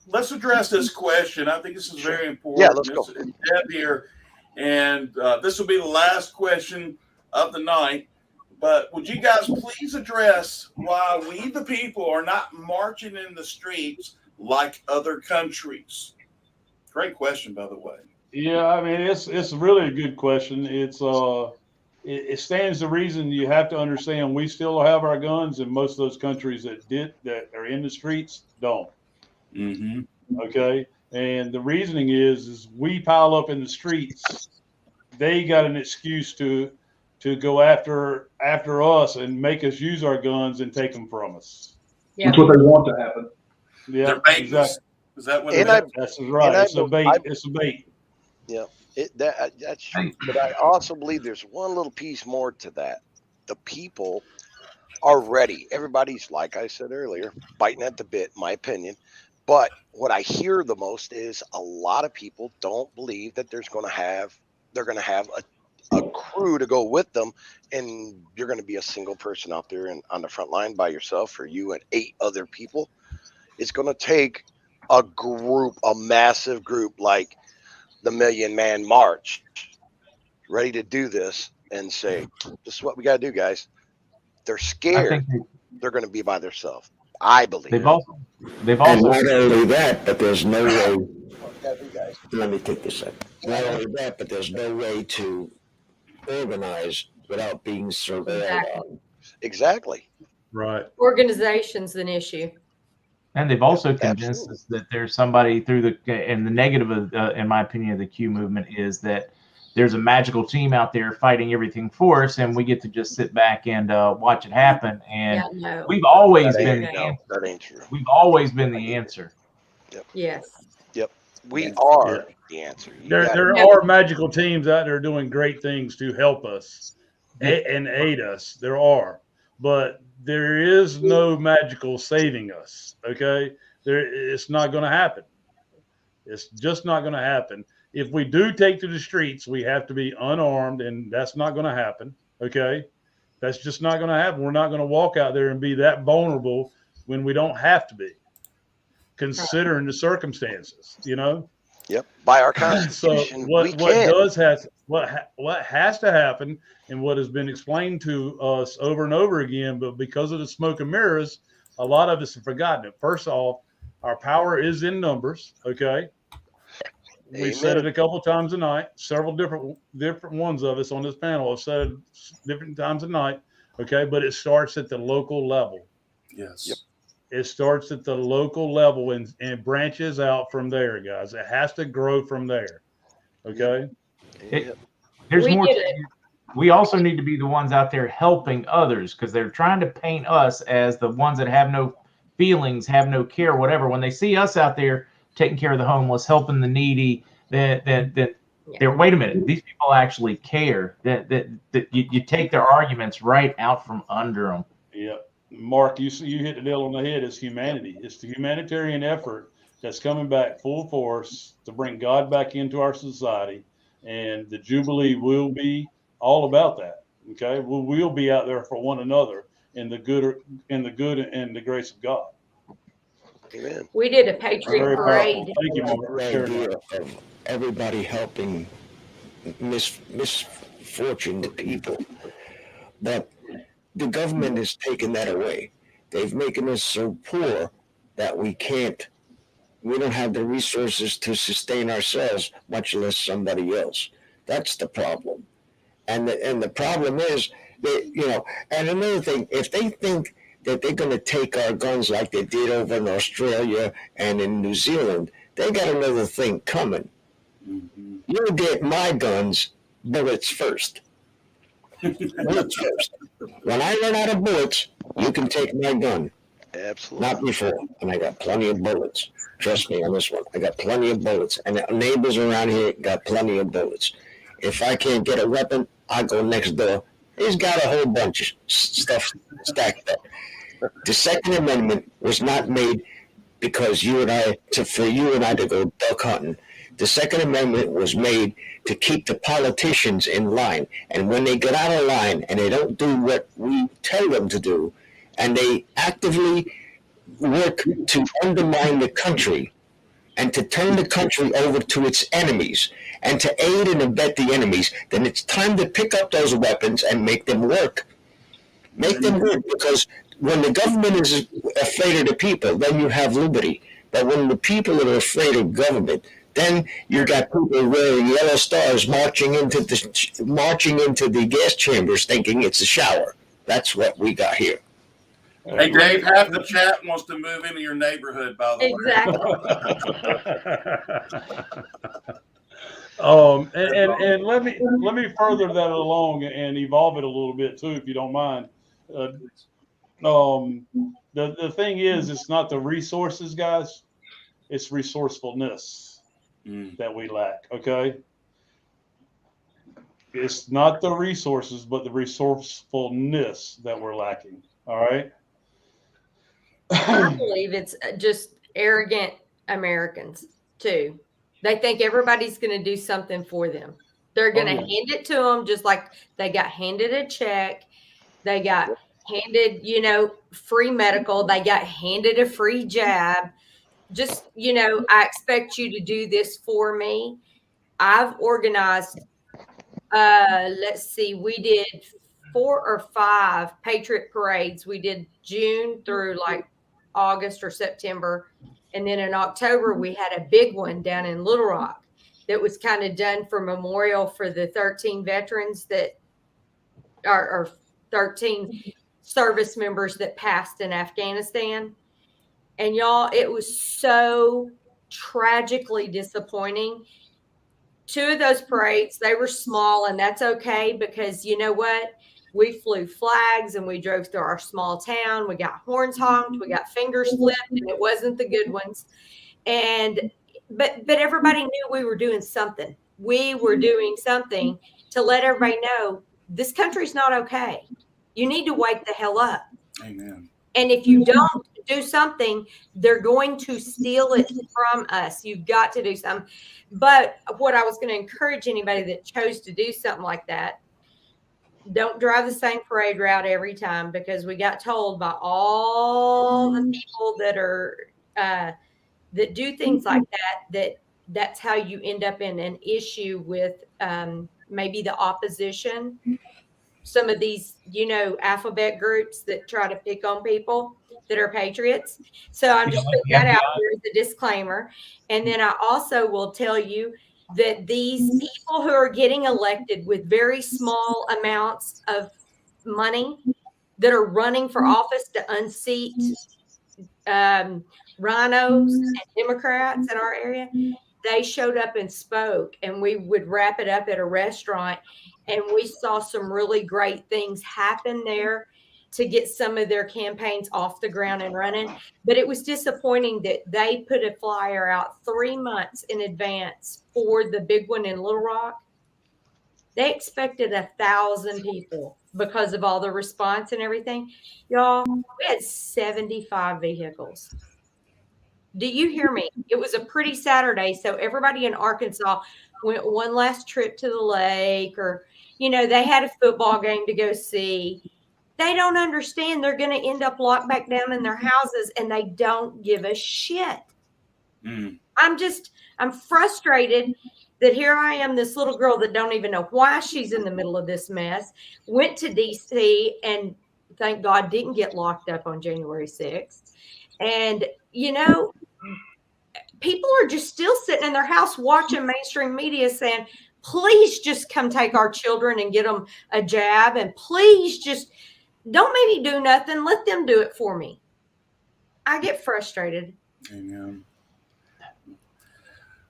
Let's address this question. I think this is very important. Yeah, let's go. Deb here, and this will be the last question of the night. But would you guys please address why we, the people, are not marching in the streets like other countries? Great question, by the way. Yeah, I mean it's really a good question. It stands to reason. You have to understand we still have our guns, and most of those countries that are in the streets don't. Mm-hmm. Okay, and the reasoning is we pile up in the streets. They got an excuse to go after us and make us use our guns and take them from us. Yeah. That's what they want to happen. Yeah, They're baiting exactly. us. Is that what And it is? That's right. It's a bait. It's a bait. Yeah, that's true. But I also believe there's one little piece more to that. The people are ready. Everybody's, like I said earlier, biting at the bit, my opinion. But what I hear the most is a lot of people don't believe that they're going to have a crew to go with them, and you're going to be a single person out there and on the front line by yourself, or you and 8 other people. It's going to take a group, a massive group like the Million Man March, ready to do this and say, this is what we got to do, guys. They're scared. They're going to be by themselves. I believe. They've also. And not only that, but there's no way. Let me take this up. Not only that, but there's no way to organize without being surveilled. Exactly. Right. Organization's an issue. And they've also convinced us that there's somebody through and the negative of, in my opinion, of the Q movement is that there's a magical team out there fighting everything for us, and we get to just sit back and watch it happen. And we've always been the answer. That ain't true. We've always been the answer. Yep. Yes. Yep. We are the answer. There are magical teams out there doing great things to help us and aid us. There are, but there is no magical saving us. Okay, it's not going to happen. It's just not going to happen. If we do take to the streets, we have to be unarmed, and that's not going to happen. Okay, that's just not going to happen. We're not going to walk out there and be that vulnerable when we don't have to be, considering the circumstances. You know. Yep. By our Constitution, so what has to happen, and what has been explained to us over and over again, but because of the smoke and mirrors, a lot of us have forgotten it. First off, our power is in numbers. Okay. We said it a couple of times a night. Several different ones of us on this panel have said it different times a night. Okay, but it starts at the local level. Yes. Yep. It starts at the local level and branches out from there, guys. It has to grow from there. Okay. There's more. We also need to be the ones out there helping others, because they're trying to paint us as the ones that have no feelings, have no care, whatever. When they see us out there taking care of the homeless, helping the needy, that wait a minute, these people actually care. That you take their arguments right out from under them. Yeah, Mark, you hit the nail on the head. It's humanity. It's the humanitarian effort that's coming back full force to bring God back into our society, and the Jubilee will be all about that. Okay, we'll be out there for one another in the good and the grace of God. Amen. We did a Patriot Parade. Thank you, Mark. Idea of everybody helping misfortuned people, but the government has taken that away. They've making us so poor that we don't have the resources to sustain ourselves, much less somebody else. That's the problem. And the problem is that, and another thing, if they think that they're going to take our guns like they did over in Australia and in New Zealand, they got another thing coming. Mm-hmm. You'll get my guns, bullets first. Bullets first. When I run out of bullets, you can take my gun. Absolutely. Not before. And I got plenty of bullets. Trust me on this one. I got plenty of bullets. And the neighbors around here got plenty of bullets. If I can't get a weapon, I go next door. He's got a whole bunch of stuff stacked up. The Second Amendment was not made because for you and I to go duck hunting. The Second Amendment was made to keep the politicians in line. And when they get out of line and they don't do what we tell them to do, and they actively work to undermine the country and to turn the country over to its enemies and to aid and abet the enemies, then it's time to pick up those weapons and make them work. Make them good, because when the government is afraid of the people, then you have liberty. But when the people are afraid of government, then you got people wearing yellow stars marching into the gas chambers, thinking it's a shower. That's what we got here. Hey, Dave, half the chat wants to move into your neighborhood, by the way. And let me further that along and evolve it a little bit too, if you don't mind. The thing is, it's not the resources, guys. It's resourcefulness that we lack. Okay. It's not the resources, but the resourcefulness that we're lacking. All right. I believe it's just arrogant Americans too. They think everybody's going to do something for them. They're going to hand it to them, just like they got handed a check. They got handed, free medical. They got handed a free jab. Just, I expect you to do this for me. I've organized, let's see, we did 4 or 5 Patriot parades. We did June through like August or September. And then in October, we had a big one down in Little Rock that was kind of done for memorial for the 13 veterans that are 13 service members that passed in Afghanistan. And y'all, it was so tragically disappointing. 2 of those parades, they were small, and that's okay, because you know what? We flew flags and we drove through our small town. We got horns honked, we got fingers flipped, and it wasn't the good ones. But everybody knew we were doing something. We were doing something to let everybody know this country's not okay. You need to wake the hell up. Amen. And if you don't do something, they're going to steal it from us. You've got to do something. But what I was going to encourage anybody that chose to do something like that, don't drive the same parade route every time, because we got told by all the people that are that do things like that's how you end up in an issue with maybe the opposition. Some of these, alphabet groups that try to pick on people that are patriots. So I'm just putting that out there as a disclaimer. And then I also will tell you that these people who are getting elected with very small amounts of money that are running for office to unseat rhinos and Democrats in our area, they showed up and spoke, and we would wrap it up at a restaurant, and we saw some really great things happen there to get some of their campaigns off the ground and running. But it was disappointing that they put a flyer out 3 months in advance for the big one in Little Rock. They expected 1,000 people because of all the response and everything. Y'all, we had 75 vehicles. Do you hear me? It was a pretty Saturday, so everybody in Arkansas went one last trip to the lake, or, they had a football game to go see. They don't understand they're going to end up locked back down in their houses, and they don't give a shit. I'm frustrated that here I am, this little girl that don't even know why she's in the middle of this mess, went to DC and thank God didn't get locked up on January 6th. And, people are just still sitting in their house watching mainstream media saying, please just come take our children and get them a jab. And please just don't make me do nothing. Let them do it for me. I get frustrated. Amen.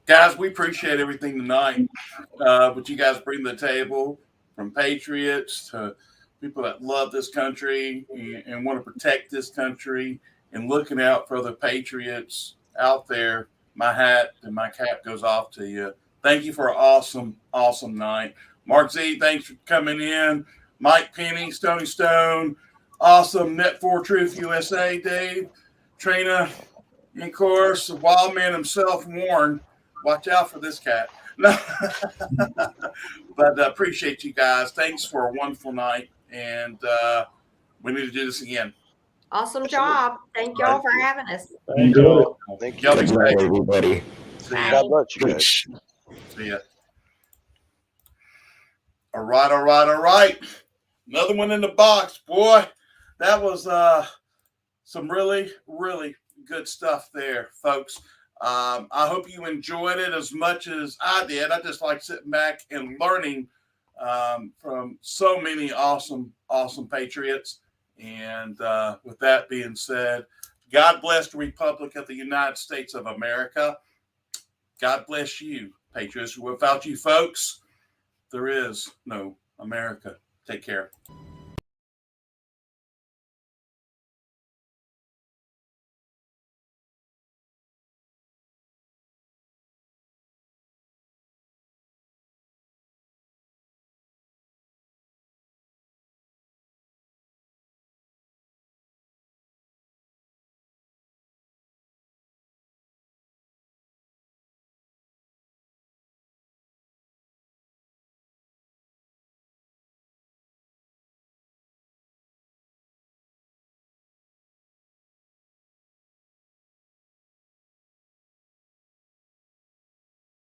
Guys, we appreciate everything tonight. What you guys bring to the table, from patriots to people that love this country and want to protect this country and looking out for the patriots out there. My hat and my cap goes off to you. Thank you for an awesome, awesome night. Mark Z, thanks for coming in. Mike Penny, Stoney Stone, awesome. Net 4 Truth USA, Dave, Trina, and of course, the wild man himself, Warren. Watch out for this cat. But appreciate you guys. Thanks for a wonderful night. And we need to do this again. Awesome job. Thank y'all for having us. Thank you. Thank you. Everybody. God bless you guys. See ya. All right. Another one in the box, boy. That was some really, really good stuff there, folks. I hope you enjoyed it as much as I did. I just like sitting back and learning from so many awesome, awesome patriots. And with that being said, God bless the Republic of the United States of America. God bless you, patriots. Without you folks, there is no America. Take care.